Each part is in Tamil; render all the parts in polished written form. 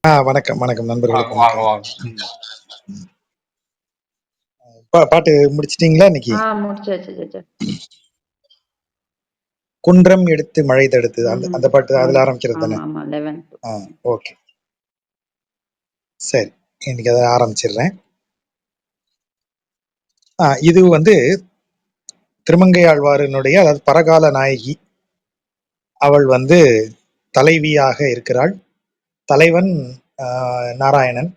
வணக்கம், வணக்கம் நண்பர்களுக்கு வாங்க வணக்கம். வாங்க. பாட்டு முடிச்சிட்டீங்களா இன்னைக்கு? முடிச்சாச்சு டீச்சர். குன்றம் எடுத்து மழை தடுத்து அந்த அந்த பாட்டு அதுல ஆமா ஆரம்பிக்கிறது தானே? ஆமா ஆமா 11th. ஓகே, சரி. இன்னைக்கு அதை ஆரம்பிச்சிடுறேன். இது வந்து திருமங்கை ஆழ்வாரினுடைய, அதாவது பரகால நாயகி. அவள் வந்து தலைவியாக இருக்கிறாள். தலைவன் நாராயணன்.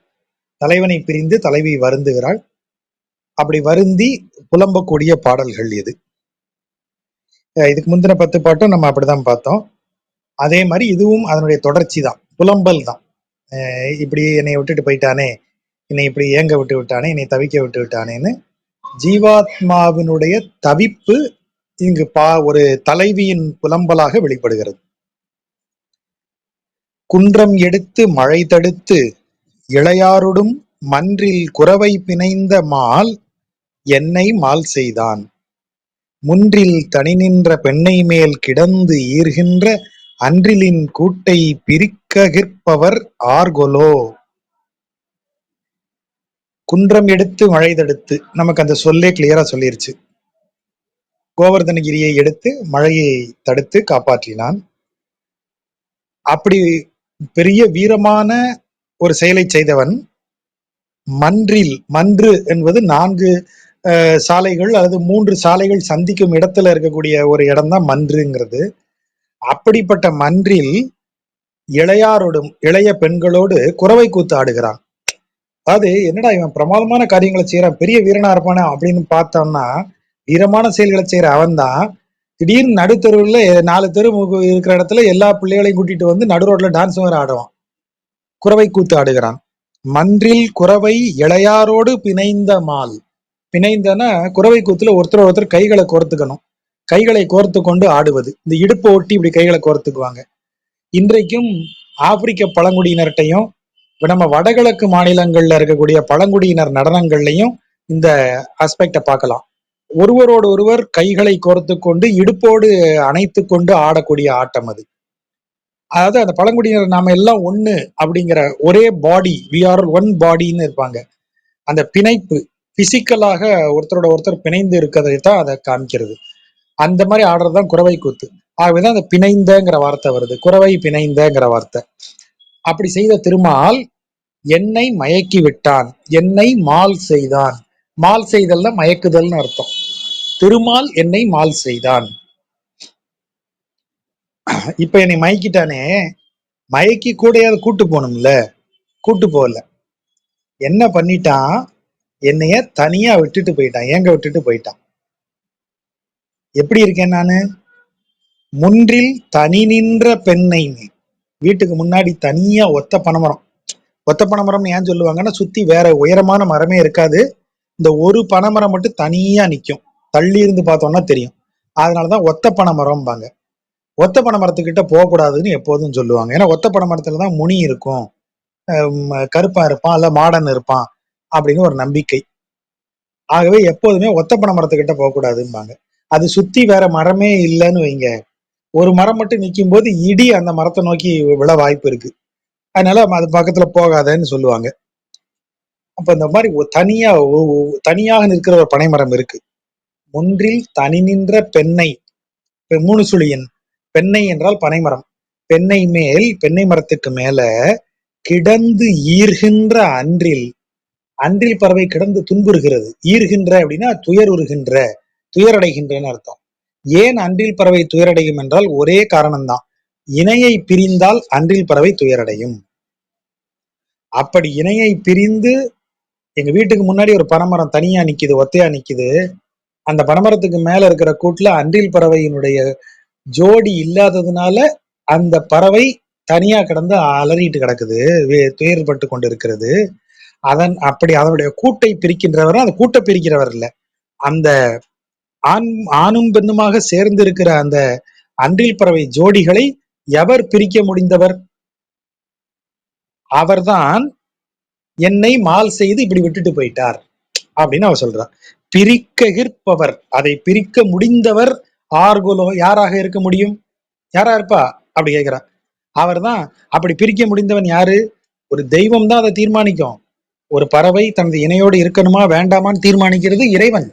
தலைவனை பிரிந்து தலைவி வருந்துகிறாள். அப்படி வருந்தி புலம்பக்கூடிய பாடல்கள் இது. இதுக்கு முந்தின 10 பாட்டும் நம்ம அப்படிதான் பார்த்தோம். அதே மாதிரி இதுவும் அதனுடைய தொடர்ச்சி தான், புலம்பல் தான். இப்படி என்னை விட்டுட்டு போயிட்டானே, என்னை இப்படி ஏங்க விட்டு விட்டானே, என்னை தவிக்க விட்டு விட்டானேன்னு ஜீவாத்மாவினுடைய தவிப்பு இங்கு ஒரு தலைவியின் புலம்பலாக வெளிப்படுகிறது. குன்றம் எடுத்து மழை தடுத்து இளையாருடும் மன்றில் குரவை பிணைந்த மால் என்னை மால் செய்தான், முன்றில் தனி நின்ற பெண்ணை மேல் கிடந்து ஈர்கின்ற அன்றிலின் கூட்டை பிரிக்ககிற்பவர் ஆர்கொலோ. குன்றம் எடுத்து மழை தடுத்து, நமக்கு அந்த சொல்லே கிளியரா சொல்லிருச்சு. கோவர்தனகிரியை எடுத்து மழையை தடுத்து காப்பாற்றினான். அப்படி பெரிய வீரமான ஒரு செயலை செய்தவன் மன்றில், மன்று என்பது 4 சாலைகள் அல்லது 3 சாலைகள் சந்திக்கும் இடத்துல இருக்கக்கூடிய ஒரு இடம் தான் மன்றுங்கிறது. அப்படிப்பட்ட மன்றில் இளையாரோடும், இளைய பெண்களோடு குரவை கூத்து ஆடுகிறான். அதாவது என்னடா இவன் பிரமாதமான காரியங்களை செய்யறான், பெரிய வீரனா இருப்பானே அப்படின்னு பார்த்தோம்னா, வீரமான செயல்களை செய்யற அவன் தான் திடீர்னு நடுத்தெருவுல 4 தெரு இருக்கிற இடத்துல எல்லா பிள்ளைகளையும் கூட்டிட்டு வந்து நடு ரோட்ல டான்ஸ் வேற ஆடுவான், குரவை கூத்து ஆடுகிறான். மன்றில் குரவை இளையாரோடு பிணைந்த மால். பிணைந்தனா குரவை கூத்துல ஒருத்தர் கைகளை கோர்த்துக்கணும், கைகளை கோர்த்து கொண்டு ஆடுவது. இந்த இடுப்பை ஒட்டி இப்படி கைகளை கோர்த்துக்குவாங்க. இன்றைக்கும் ஆப்பிரிக்க பழங்குடியினர்கிட்டையும் நம்ம வடகிழக்கு மாநிலங்கள்ல இருக்கக்கூடிய பழங்குடியினர் நடனங்கள்லையும் இந்த ஆஸ்பெக்ட பார்க்கலாம். ஒருவரோடு ஒருவர் கைகளை கோர்த்து கொண்டு இடுப்போடு அணைத்து கொண்டு ஆடக்கூடிய ஆட்டம் அது. அதாவது அந்த பழங்குடியினர் நாம எல்லாம் ஒண்ணு அப்படிங்கிற ஒரே பாடி, வி ஆர் ஒன் பாடின்னு இருப்பாங்க. அந்த பிணைப்பு பிசிக்கலாக ஒருத்தரோட ஒருத்தர் பிணைந்து இருக்கிறதை தான் அதை காமிக்கிறது. அந்த மாதிரி ஆடுறதுதான் குரவை கூத்து. ஆகவேதான் அந்த பிணைந்தங்கிற வார்த்தை வருது, குரவை பிணைந்தங்கிற வார்த்தை. அப்படி செய்த திருமால் என்னை மயக்கி விட்டான், என்னை மால் செய்தான். மால் செய்தல்ல மயக்குதல்னு அர்த்தம். திருமால் என்னை மால் செய்தான். இப்ப என்னை மயக்கிட்டானே, மயக்கி கூடையாவது கூட்டு போகணும்ல, கூட்டு போகல. என்ன பண்ணிட்டான், என்னைய தனியா விட்டுட்டு போயிட்டான், ஏங்க விட்டுட்டு போயிட்டான். எப்படி இருக்கேன் நானு, முன்றில் தனி நின்ற பெண்ணை. வீட்டுக்கு முன்னாடி தனியா ஒத்த பனைமரம். ஒத்த பனைமரம்னு ஏன் சொல்லுவாங்கன்னா, சுத்தி வேற உயரமான மரமே இருக்காது, இந்த ஒரு பனைமரம் மட்டும் தனியா நிற்கும், தள்ளி இருந்து பார்த்தோம்னா தெரியும். அதனாலதான் ஒத்த பனைமரம்பாங்க. ஒத்த பனைமரத்துக்கிட்ட போகக்கூடாதுன்னு எப்போதும் சொல்லுவாங்க. ஏன்னா ஒத்த பனைமரத்துலதான் முனி இருக்கும், கருப்பா இருப்பான், அல்ல மாடன் இருப்பான் அப்படின்னு ஒரு நம்பிக்கை. ஆகவே எப்போதுமே ஒத்த பனைமரத்துக்கிட்ட போகக்கூடாதும்பாங்க. அது சுத்தி வேற மரமே இல்லைன்னு வைங்க, ஒரு மரம் மட்டும் நிற்கும் போது இடி அந்த மரத்தை நோக்கி விழ வாய்ப்பு இருக்கு. அதனால அது பக்கத்துல போகாதன்னு சொல்லுவாங்க. அப்ப இந்த மாதிரி தனியாக நிற்கிற ஒரு பனைமரம் இருக்கு. ஒன்றில் தனி நின்ற பெண்ணை, 3 சுழியன், பெண்ணை என்றால் பனைமரம். பெண்ணை மேல், பெண்ணை மரத்துக்கு மேல கிடந்து ஈர்கின்ற அன்றில். அன்றில் பறவை கிடந்து துன்புறுகிறது. ஈர்கின்ற அப்படின்னா துயருகின்ற, துயரடைகின்றன்னு அர்த்தம். ஏன் அன்றில் பறவை துயரடையும் என்றால் ஒரே காரணம்தான், இணையை பிரிந்தால் அன்றில் பறவை துயரடையும். அப்படி இணையை பிரிந்து எங்க வீட்டுக்கு முன்னாடி ஒரு பனைமரம் தனியா நிக்குது, ஒத்தையா நிக்குது. அந்த பனைமரத்துக்கு மேல இருக்கிற கூட்டுல அன்றில் பறவையினுடைய ஜோடி இல்லாததுனால அந்த பறவை தனியா கிடந்து அலறிட்டு கிடக்குது, துயர்பட்டு கொண்டு இருக்கிறது. அப்படி அதனுடைய கூட்டை பிரிக்கின்றவர் அந்த கூட்டை பிரிக்கிறவர் இல்ல, அந்த ஆணும் பெண்ணுமாக சேர்ந்து இருக்கிற அந்த அன்றில் பறவை ஜோடிகளை எவர் பிரிக்க முடிந்தவர்? அவர்தான் என்னை மால் செய்து இப்படி விட்டுட்டு போயிட்டார் அப்படின்னு அவர் சொல்றார். பிரிக்ககிற்பவர், அதை பிரிக்க முடிந்தவர் ஆர்குலோ, யாராக இருக்க முடியும், யாரா இருப்பா அப்படி கேட்கிறார். அவர் தான். அப்படி பிரிக்க முடிந்தவன் யாரு? ஒரு தெய்வம் தான் அதை தீர்மானிக்கும். ஒரு பறவை தனது இணையோடு இருக்கணுமா வேண்டாமான்னு தீர்மானிக்கிறது இறைவன்.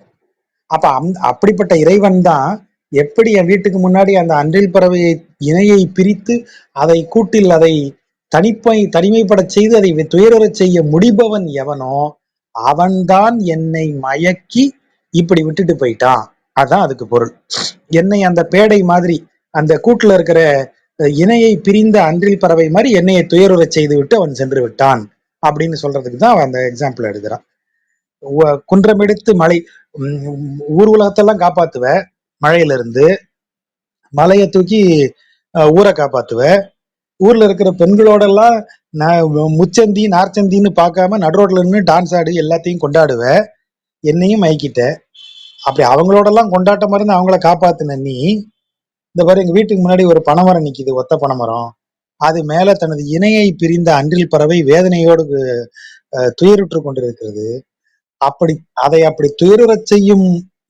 அப்ப அப்படிப்பட்ட இறைவன் தான் எப்படி என் வீட்டுக்கு முன்னாடி அந்த அன்றில் பறவையை இணையை பிரித்து அதை கூட்டில் அதை தனிமைப்படச் செய்து அதை துயரச் செய்ய முடிபவன் எவனோ அவன்தான் என்னை மயக்கி இப்படி விட்டுட்டு போயிட்டான். அதான் அதுக்கு பொருள். என்னை அந்த பேடை மாதிரி அந்த கூட்டுல இருக்கிற இணையை பிரிந்த அன்றில் பறவை மாதிரி என்னையை துயருறச் செய்து விட்டு அவன் சென்று விட்டான் அப்படின்னு சொல்றதுக்கு தான் அவன் அந்த எக்ஸாம்பிள் எடுக்கிறான். குன்றமெடுத்து மலை ஊர் உலகத்தெல்லாம் காப்பாத்துவ, மழையில இருந்து மலையை தூக்கி ஊரை காப்பாத்துவ, ஊர்ல இருக்கிற பெண்களோட எல்லாம் முச்சந்தி நார்ச்சந்தின்னு பார்க்காம நடுரோட்ல நின்று டான்ஸ் ஆடி எல்லாத்தையும் கொண்டாடுவ, என்னையும் மயக்கிட்ட. அப்படி அவங்களோட எல்லாம் கொண்டாட்டமா இருந்து அவங்கள காப்பாத்துன நீ, இந்த பாரு எங்க வீட்டுக்கு முன்னாடி ஒரு பனைமரம் நிக்குது, ஒத்த பனைமரம். அது மேல தனது இணையை பிரிந்த அன்றில் பறவை வேதனையோடு துயருற்று கொண்டிருக்கிறது. அப்படி அதை அப்படி துயருறச் செய்யும்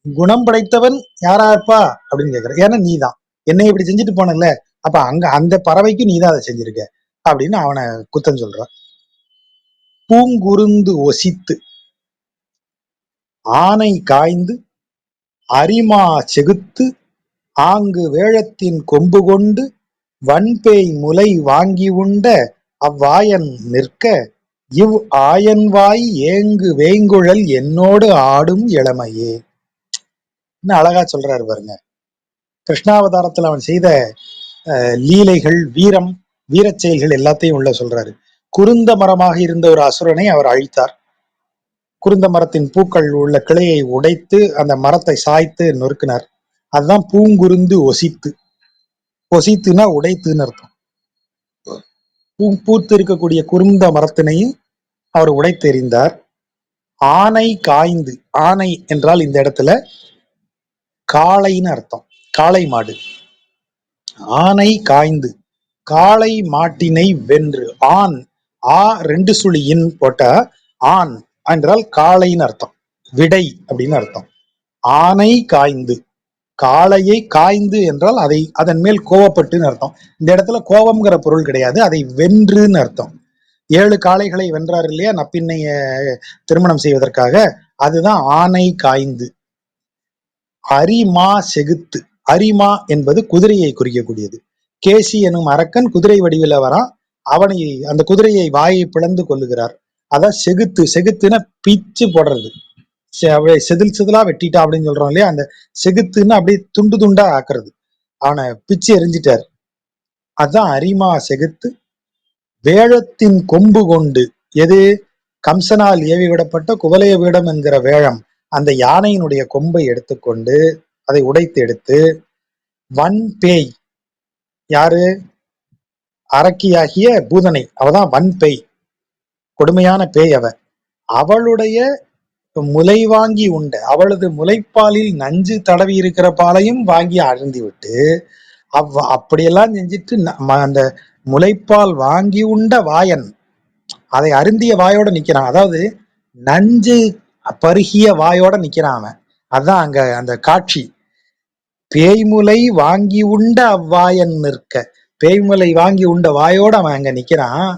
குணம் படைத்தவன் யாரா இருப்பா அப்படின்னு கேக்குற. ஏன்னா நீதான் என்னை இப்படி செஞ்சுட்டு போனல, அப்ப அங்க அந்த பறவைக்கு நீதான் அதை செஞ்சிருக்க அப்படின்னு அவனை குத்தம் சொல்றான். பூங்குருந்து ஒசித்து ஆனை காய்ந்து அரிமா செகுத்து ஆங்கு வேழத்தின் கொம்பு கொண்டு வன்பேய் முலை வாங்கி உண்ட அவ்வாயன் நிற்க இவ் ஆயன்வாய் ஏங்கு வேங்குழல் என்னோடு ஆடும் இளமையே. இன்னும் அழகா சொல்றாரு பாருங்க. கிருஷ்ணாவதாரத்துல அவன் செய்த லீலைகள், வீரம், வீரச் செயல்கள் எல்லாத்தையும் உள்ள சொல்றாரு. குருந்த மரமாக இருந்த ஒரு அசுரனை அவர் அழித்தார். குருந்த மரத்தின் பூக்கள் உள்ள கிளையை உடைத்து அந்த மரத்தை சாய்த்து நொறுக்கினார். அதுதான் பூங்குருந்து ஒசித்து. ஒசித்துனா உடைத்துன்னு அர்த்தம். பூத்து இருக்கக்கூடிய குருந்த மரத்தினையும் அவர் உடைத்தெறிந்தார். ஆனை காய்ந்து, ஆனை என்றால் இந்த இடத்துல காளைன்னு அர்த்தம், காளை மாடு. ஆனை காய்ந்து காளை மாட்டினை வென்று, ஆண் ஆ 2 சுழியின் போட்ட ஆண் என்றால் காளைன்னு அர்த்தம், விடை அப்படின்னு அர்த்தம். ஆனை காய்ந்து, காளையை காய்ந்து என்றால் அதை அதன் மேல் கோவப்பட்டுன்னு அர்த்தம். இந்த இடத்துல கோபம்ங்கிற பொருள் கிடையாது, அதை வென்றுன்னு அர்த்தம். 7 காளைகளை வென்றார் இல்லையா நப்பின்னைய திருமணம் செய்வதற்காக, அதுதான் ஆனை காய்ந்து. அரிமா செகுத்து, அரிமா என்பது குதிரையை குறிக்கக்கூடியது. கேசி எனும் அரக்கன் குதிரை வடிவில வரான், அவனை அந்த குதிரையை வாயை பிளந்து கொள்ளுகிறார். அதான் செகுத்து. செகுத்துன்னா பிச்சு போடுறது, செதில் செதிலா வெட்டிட்டா அப்படின்னு சொல்றோம் இல்லையா, அந்த செகுத்துன்னு அப்படியே துண்டு துண்டா ஆக்குறது. அவனை பிச்சு எரிஞ்சிட்டார். அதுதான் அரிமா செகுத்து. வேழத்தின் கொம்பு கொண்டு, எது கம்சனால் ஏவி விடப்பட்ட குவலய வீடம் என்கிற வேழம், அந்த யானையினுடைய கொம்பை எடுத்துக்கொண்டு அதை உடைத்து எடுத்து, வன் பேய், யாரு அரக்கியாகிய பூதனை, அவதான் வன் பேய், கொடுமையான பேய் அவ. அவளுடைய முலை வாங்கி உண்ட, அவளது முலைப்பாலில் நஞ்சு தடவி இருக்கிற பாலையும் வாங்கி அருந்தி விட்டு, அப்படியெல்லாம் செஞ்சுட்டு அந்த முலைப்பால் வாங்கி உண்ட வாயன், அதை அருந்திய வாயோட நிக்கிறான். அதாவது நஞ்சு பருகிய வாயோட நிக்கிறான் அவன். அதான் அங்க அந்த காட்சி. பேய்முலை வாங்கி உண்ட அவ்வாயன் நிற்க, பேய்முலை வாங்கி உண்ட வாயோட அவன் அங்க நிக்கிறான்.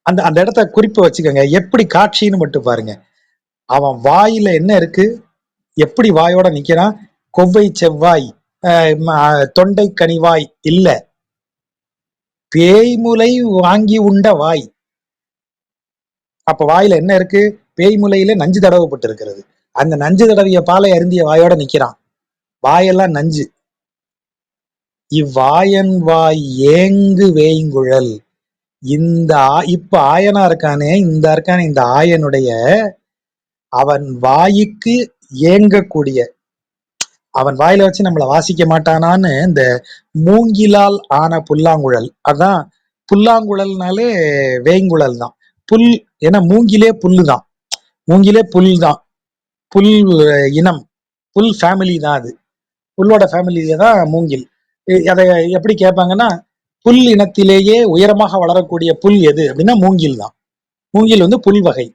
அந்த அந்த இடத்த குறிப்பு வச்சுக்கோங்க, எப்படி காட்சின்னு மட்டும் பாருங்க. அவன் வாயில என்ன இருக்கு, எப்படி வாயோட நிக்கிறான், கொவ்வை செவ்வாய் தொண்டை கனிவாய் இல்ல, பேய்முலை வாங்கி உண்ட வாய். அப்ப வாயில என்ன இருக்கு, பேய்முலையில நஞ்சு தடவப்பட்டு இருக்கிறது. அந்த நஞ்சு தடவிய பாலை அருந்திய வாயோட நிக்கிறான், வாயெல்லாம் நஞ்சு. இவ்வாயன் வாய் ஏங்கு வேய்ங்குழல், இந்த இப்ப ஆயனா இருக்கானே, இந்த ஆயனுடைய அவன் வாய்க்கு ஏங்கக்கூடிய, அவன் வாயில வச்சு நம்மளை வாசிக்க மாட்டானான்னு இந்த மூங்கிலால் ஆன புல்லாங்குழல். அதான் புல்லாங்குழல்னாலே வேய்ங்குழல் தான். புல், ஏன்னா மூங்கிலே புல்லு தான், மூங்கிலே புல் தான், புல் இனம், புல் ஃபேமிலி தான். அது புல்லோட ஃபேமிலியே தான் மூங்கில். அதை எப்படி கேட்பாங்கன்னா, புல் இனத்திலேயே உயரமாக வளரக்கூடிய புல் எது அப்படின்னா மூங்கில் தான். மூங்கில் வந்து புல் வகை.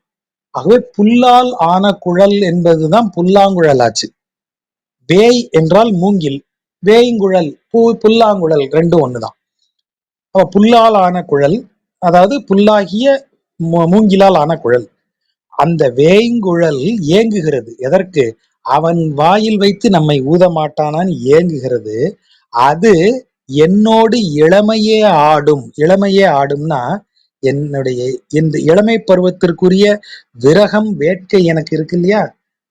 ஆகவே புல்லால் ஆன குழல் என்பதுதான் புல்லாங்குழல் ஆச்சு. வேய் என்றால் மூங்கில், வேய்ங்குழல் புல்லாங்குழல் ரெண்டும் ஒண்ணுதான். புல்லால் ஆன குழல், அதாவது புல்லாகிய மூங்கிலால் ஆன குழல். அந்த வேய்ங்குழல் ஏங்குகிறது எதற்கு? அவன் வாயில் வைத்து நம்மை ஊத மாட்டானான்னு ஏங்குகிறது. அது என்னோடு இளமையே ஆடும். இளமையே ஆடும்னா என்னுடைய இந்த இளமை பருவத்திற்குரிய விரகம் வேட்கை எனக்கு இருக்கு இல்லையா,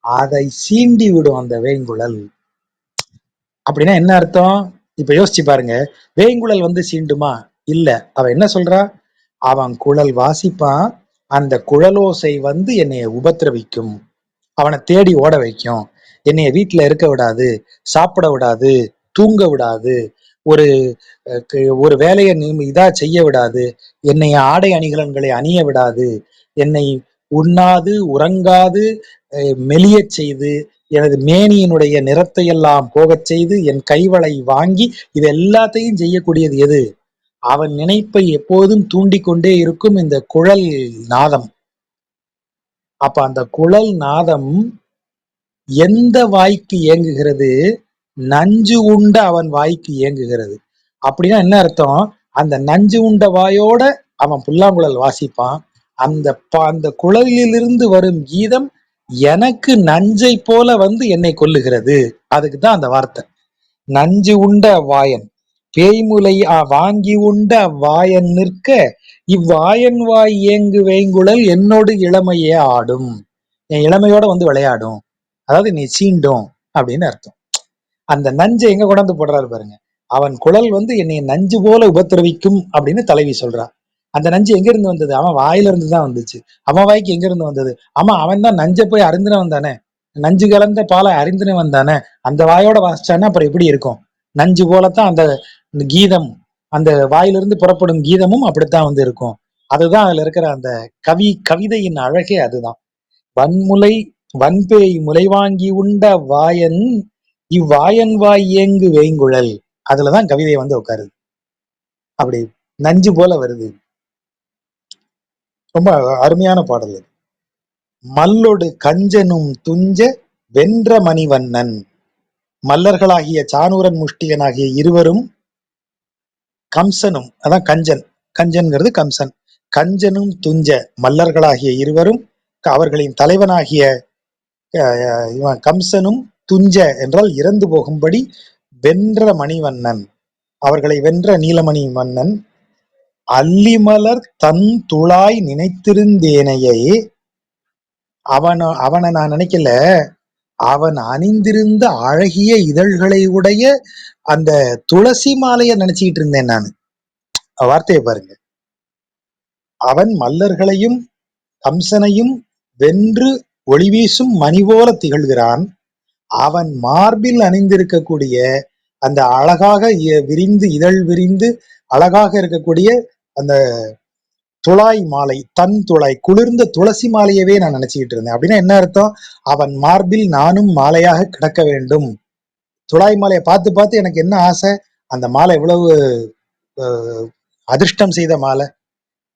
அதை சீண்டி விடும் அந்த வேய்ங்குழல். அப்படின்னா என்ன அர்த்தம்? இப்ப யோசிச்சு பாருங்க. வேய்ங்குழல் வந்து சீண்டுமா? இல்ல. அவ என்ன சொல்றா? அவன் குழல் வாசிப்பான், அந்த குழலோசை வந்து என்னைய உபத்திரவிக்கும், அவனை தேடி ஓட வைக்கும், என்னைய வீட்டுல இருக்க விடாது, சாப்பிட விடாது, தூங்க விடாது, ஒரு ஒரு வேலையை இதா செய்ய விடாது, என்னை ஆடை அணிகலன்களை அணிய விடாது, என்னை உண்ணாது உறங்காது மெலியச் செய்து, எனது மேனியினுடைய நிறத்தை எல்லாம் போகச் செய்து, என் கைவளை வாங்கி, இது எல்லாத்தையும் செய்யக்கூடியது எது? அவன் நினைப்பை எப்போதும் தூண்டிக்கொண்டே இருக்கும் இந்த குழல் நாதம். அப்ப அந்த குழல் நாதம் எந்த வாய்க்கு இயங்குகிறது? நஞ்சு உண்ட அவன் வாய்க்கு இயங்குகிறது. அப்படின்னா என்ன அர்த்தம்? அந்த நஞ்சு உண்ட வாயோட அவன் புல்லாங்குழல் வாசிப்பான். அந்த அந்த குழலிலிருந்து வரும் கீதம் எனக்கு நஞ்சை போல வந்து என்னை கொல்லுகிறது. அதுக்குதான் அந்த வார்த்தை. நஞ்சு உண்ட வாயன் பேய்முலை வாங்கி உண்ட வாயன் நிற்க இவ்வாயன் வாய் ஏங்கு வேங்குழல் என்னோடு இளமையே ஆடும். என் இளமையோட வந்து விளையாடும், அதாவது நீ சீண்டும் அப்படின்னு அர்த்தம். அந்த நஞ்சை எங்க கொண்டாந்து போடுறாரு பாருங்க. அவன் குழல் வந்து என்னை நஞ்சு போல உபத்திரவிக்கும் அப்படின்னு தலைவி சொல்றா. அந்த நஞ்சு எங்க இருந்து வந்தது? அவன் வாயில இருந்து தான் வந்துச்சு. அவன் வாய்க்கு எங்க இருந்து வந்தது? ஆமா, அவன் தான் நஞ்சை போய் அருந்தினவன் தானே, நஞ்சு கலந்த பாலை அறிந்தினவன் தானே. அந்த வாயோட வாசிச்சானா அப்புறம் எப்படி இருக்கும்? நஞ்சு போலத்தான் அந்த கீதம், அந்த வாயிலிருந்து புறப்படும் கீதமும் அப்படித்தான் வந்து இருக்கும். அதுதான் அதுல இருக்கிற அந்த கவிதையின் அழகே அதுதான். வன்முலை வன்பேய் முலை வாங்கி உண்ட வாயன் இவ்வாயன் வாய் ஏங்கு வேங்குழல். அதுலதான் கவிதை வந்து உட்காருது. அப்படி நஞ்சு போல வருது. ரொம்ப அருமையான பாடல். மல்லொடு கஞ்சனும் துஞ்ச வென்ற மணிவண்ணன். மல்லர்களாகிய சானூரன் முஷ்டிகன் ஆகிய இருவரும் கம்சனும், அதான் கஞ்சன், கஞ்சன்கிறது கம்சன், கஞ்சனும் துஞ்ச மல்லர்களாகிய இருவரும், அவர்களின் தலைவனாகிய இவன் கம்சனும் துஞ்ச என்றால் இறந்து போகும்படி வென்ற மணிவண்ணன், அவர்களை வென்ற நீலமணி மன்னன், அல்லிமலர் தன் துளாய் நினைத்திருந்தேனையை, அவனை நான் நினைக்கல, அவன் அணிந்திருந்த அழகிய இதழ்களை உடைய அந்த துளசி மாலையை நினைச்சுக்கிட்டு இருந்தேன் நான். வார்த்தையை பாருங்க. அவன் மல்லர்களையும் கம்சனையும் வென்று ஒளி வீசும் மணி போல திகழ்கிறான். அவன் மார்பில் அணிந்திருக்கக்கூடிய அந்த அழகாக விரிந்து இதழ் விரிந்து அழகாக இருக்கக்கூடிய அந்த துளாய் மாலை, தன் துளாய் குளிர்ந்த துளசி மாலையவே நான் நினைச்சுக்கிட்டு இருந்தேன். அப்படின்னா என்ன அர்த்தம்? அவன் மார்பில் நானும் மாலையாக கிடக்க வேண்டும். துளாய் மாலையை பார்த்து பார்த்து எனக்கு என்ன ஆசை, அந்த மாலை எவ்வளவு அதிர்ஷ்டம் செய்த மாலை,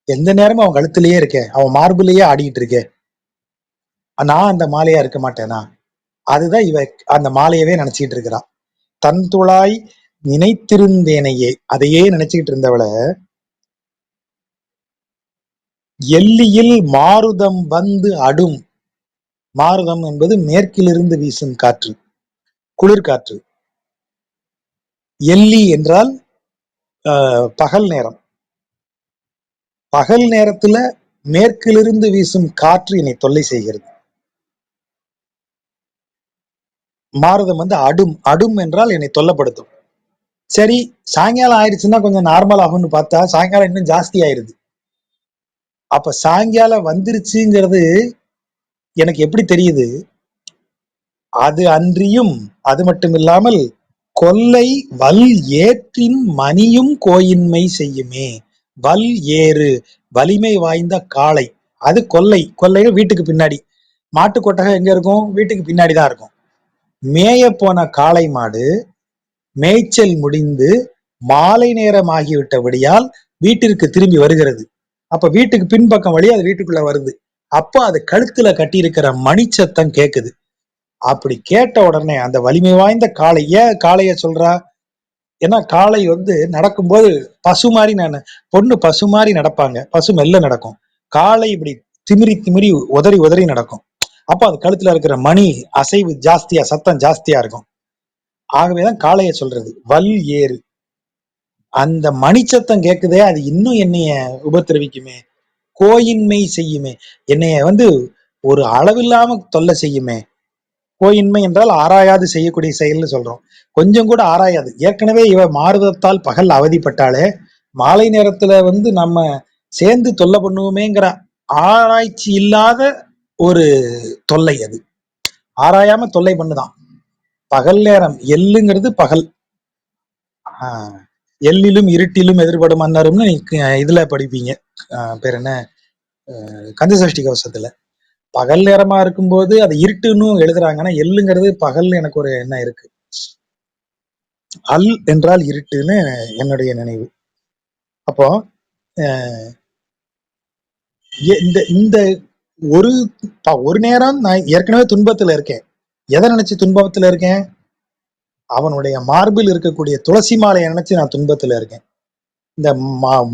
எந்த நேரமும் அவன் கழுத்திலேயே இருக்கேன், அவன் மார்பிலேயே ஆடிட்டு இருக்கேன், நான் அந்த மாலையா இருக்க மாட்டேனா? அதுதான் இவ அந்த மாலையவே நினைச்சுக்கிட்டு இருக்கிறான். தன் துளாய் நினைத்திருந்தேனையே, அதையே நினைச்சுக்கிட்டு இருந்தவளை எல்லியில் மாருதம் வந்து அடும். மாருதம் என்பது மேற்கிலிருந்து வீசும் காற்று, குளிர்காற்று. எல்லி என்றால் பகல் நேரம். பகல் நேரத்துல மேற்கிலிருந்து வீசும் காற்று என்னை தொல்லை செய்கிறது. மாருதம் வந்து அடும். அடும் என்றால் என்னை தொல்லப்படுத்தும். சரி, சாயங்காலம் ஆயிடுச்சுன்னா கொஞ்சம் நார்மல் ஆகும்னு பார்த்தா சாயங்காலம் இன்னும் ஜாஸ்தி ஆயிருது. அப்ப சாயங்காலம் வந்துருச்சுங்கிறது எனக்கு எப்படி தெரியுது? அது அன்றியும், அது மட்டும் இல்லாமல் கொல்லை வல் ஏற்றின் மணியும் கோயின்மை செய்யுமே. வல் ஏறு, வலிமை வாய்ந்த காளை, அது கொல்லை. கொல்லைங்க வீட்டுக்கு பின்னாடி. மாட்டு கொட்டகை எங்க இருக்கும்? வீட்டுக்கு பின்னாடி தான் இருக்கும். மேய போன காளை மாடு மேய்ச்சல் முடிந்து மாலை நேரம் ஆகிவிட்டபடியால் வீட்டிற்கு திரும்பி வருகிறது. அப்ப வீட்டுக்கு பின்பக்கம் வழி அது வீட்டுக்குள்ள வருது. அப்ப அது கழுத்துல கட்டி இருக்கிற மணிச்சத்தம் கேக்குது. அப்படி கேட்ட உடனே அந்த வலிமை வாய்ந்த காளை, ஏன் காளைய சொல்றா? ஏன்னா காளை வந்து நடக்கும்போது பசு மாதிரி பொண்ணு பசு மாதிரி நடப்பாங்க, பசு மெல்ல நடக்கும். காளை இப்படி திமிரி திமிரி உதறி உதறி நடக்கும். அப்ப அது கழுத்துல இருக்கிற மணி அசைவு ஜாஸ்தியா, சத்தம் ஜாஸ்தியா இருக்கும். ஆகவேதான் காளைய சொல்றது வல் ஏறு. அந்த மணிச்சத்தம் கேக்குதே, அது இன்னும் என்னைய உபத்திரவிக்குமே, கோயின்மை செய்யுமே, என்னைய வந்து ஒரு அளவில்லாம தொல்லை செய்யுமே. கோயின்மை என்றால் ஆராயாது செய்யக்கூடிய செயல்னு சொல்றோம். கொஞ்சம் கூட ஆராயாது. ஏற்கனவே இவ மாறுதத்தால் பகல் அவதிப்பட்டாலே, மாலை நேரத்துல வந்து நம்ம சேர்ந்து தொல்லை பண்ணுவோமேங்கிற ஆராய்ச்சி இல்லாத ஒரு தொல்லை அது. ஆராயாம தொல்லை பண்ணுதான். பகல் நேரம் எள்ளுங்கிறது பகல். ஆஹ் எல்லிலும் இருட்டிலும் எதிர்படும் அன்னரும்னு இதுல படிப்பீங்க. பேர் என்ன, கந்தசஷ்டி கவசத்துல. பகல் நேரமா இருக்கும்போது அது இருட்டுன்னு எழுதுறாங்கன்னா, எள்ளுங்கிறது பகல். எனக்கு ஒரு எண்ணம் இருக்கு. அல் என்றால் இருட்டுன்னு என்னுடைய நினைவு. அப்போ இந்த இந்த ஒரு ஒரு நேரம் நான் ஏற்கனவே துன்பத்துல இருக்கேன். எதை நினைச்சு துன்பத்துல இருக்கேன்? அவனுடைய மார்பில் இருக்கக்கூடிய துளசி மாலையை நினைச்சு நான் துன்பத்துல இருக்கேன். இந்த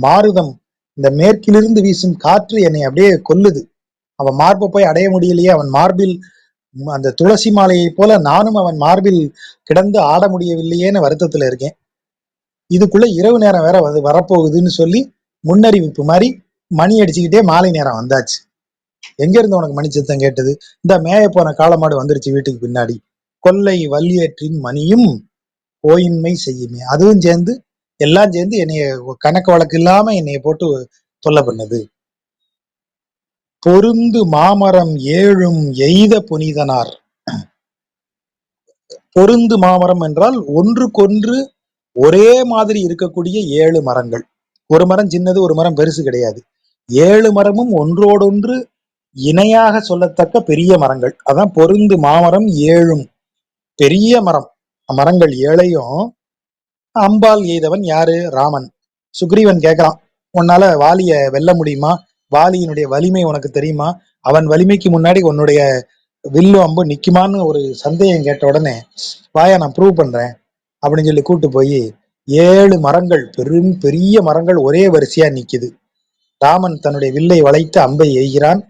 மாருதம், இந்த மேற்கிலிருந்து வீசும் காற்று என்னை அப்படியே கொல்லுது. அவன் மார்பை போய் அடைய முடியலையே, அவன் மார்பில் அந்த துளசி மாலையை போல நானும் அவன் மார்பில் கிடந்து ஆட முடியவில்லையேன்னு வருத்தத்துல இருக்கேன். இதுக்குள்ள இரவு நேரம் வேற வரப்போகுதுன்னு சொல்லி முன்னறிவிப்பு மாதிரி மணி அடிச்சுக்கிட்டே மாலை நேரம் வந்தாச்சு. எங்க இருந்து உனக்கு மணி சத்தம் கேட்டது? இந்த மேய போன காளமாடு வந்துருச்சு வீட்டுக்கு பின்னாடி. கொல்லை வல்லியற்றின் மணியும் கோயின்மை செய்யுமே. அதுவும் சேர்ந்து எல்லாம் சேர்ந்து என்னைய கணக்கு வழக்கு இல்லாம என்னைய போட்டு தொல்லை பண்ணது. பொருந்து மாமரம் ஏழும் எய்த புனிதனார். பொருந்து மாமரம் என்றால் ஒன்றுக்கொன்று ஒரே மாதிரி இருக்கக்கூடிய 7 மரங்கள். ஒரு மரம் சின்னது, ஒரு மரம் பெருசு கிடையாது. 7 மரமும் ஒன்றோடொன்று இணையாக சொல்லத்தக்க பெரிய மரங்கள். அதான் பொருந்து மாமரம் ஏழும். பெரிய மரம். மரங்கள் 7ஐயும் அம்பால் எய்தவன் யாரு? ராமன். சுக்ரீவன் கேட்கிறான், உன்னால வாலிய வெல்ல முடியுமா? வாலியினுடைய வலிமை உனக்கு தெரியுமா? அவன் வலிமைக்கு முன்னாடி உன்னுடைய வில்லு அம்பு நிக்குமான்னு ஒரு சந்தேகம் கேட்ட உடனே, வாயா நான் ப்ரூவ் பண்றேன் அப்படின்னு சொல்லி கூட்டு போய் 7 மரங்கள், பெரும் பெரிய மரங்கள் ஒரே வரிசையா நிக்குது. ராமன் தன்னுடைய வில்லை வளைத்து அம்பை எய்கிறான்.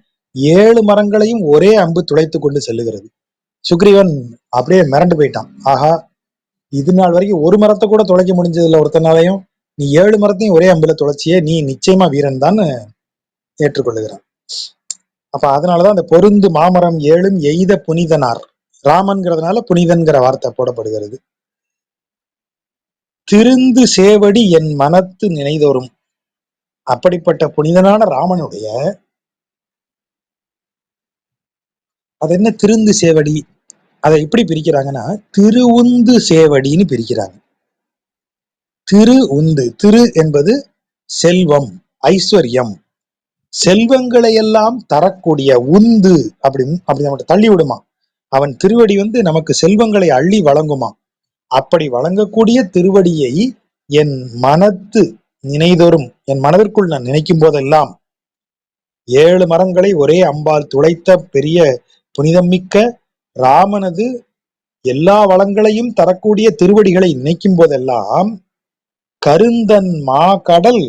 7 மரங்களையும் ஒரே அம்பு துளைத்து கொண்டு செல்லுகிறது. சுக்ரீவன் அப்படியே மிரண்டு போயிட்டான். ஆஹா, இது நாள் வரைக்கும் ஒரு மரத்தை கூட துளைக்க முடிஞ்சதுல ஒருத்தனாலையும், நீ 7 மரத்தையும் ஒரே அம்புல துளைச்சியே, நீ நிச்சயமா வீரன் தான் ஏற்றுக்கொள்ளுகிறான். அப்ப அதனாலதான் அந்த பொருந்து மாமரம் ஏழும் எய்த புனிதனார். ராமன்கிறதுனால புனிதன்கிற வார்த்தை போடப்படுகிறது. திருந்து சேவடி என் மனத்து நினைதோறும். அப்படிப்பட்ட புனிதனான ராமனுடைய, அது என்ன திருந்து சேவடி? அதை எப்படி பிரிக்கிறாங்கன்னா, திருவுந்து சேவடின்னு பிரிக்கிறாங்க. திரு உந்து, திரு என்பது செல்வம், ஐஸ்வர்யம், செல்வங்களை எல்லாம் தரக்கூடிய உந்து. அப்படி நம்மகிட்ட தள்ளி விடுமா. அவன் திருவடி வந்து நமக்கு செல்வங்களை அள்ளி வழங்குமா. அப்படி வழங்கக்கூடிய திருவடியை என் மனத்து நினைதோறும், என் மனதிற்குள் நான் நினைக்கும் போதெல்லாம், 7 மரங்களை ஒரே அம்பால் துளைத்த பெரிய புனிதம் மிக்க ராமனது எல்லா வளங்களையும் தரக்கூடிய திருவடிகளை நினைக்கும் போதெல்லாம், கருந்தன் மா கடல்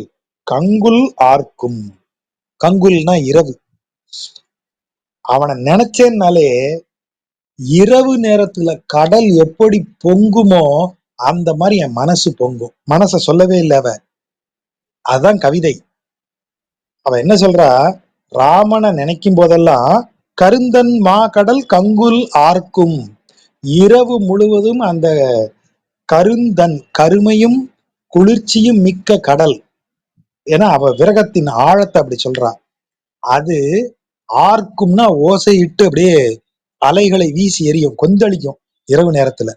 கங்குல் ஆர்க்கும். கங்குல்னா இரவு. அவனை நினைச்சேன்னாலே இரவு நேரத்துல கடல் எப்படி பொங்குமோ அந்த மாதிரி என் மனசு பொங்கும். மனச சொல்லவே இல்லை அவ. அதுதான் கவிதை. அவ என்ன சொல்றா? ராமனை நினைக்கும் போதெல்லாம் கருந்தன் மா கடல் கங்குல் ஆர்க்கும். இரவு முழுவதும் அந்த கருந்தன், கருமையும் குளிர்ச்சியும் மிக்க கடல். ஏன்னா அவ விரகத்தின் ஆழத்தை அப்படி சொல்றா. அது ஆர்க்கும்னா ஓசையிட்டு அப்படியே அலைகளை வீசி எரியும், கொந்தளிக்கும் இரவு நேரத்துல.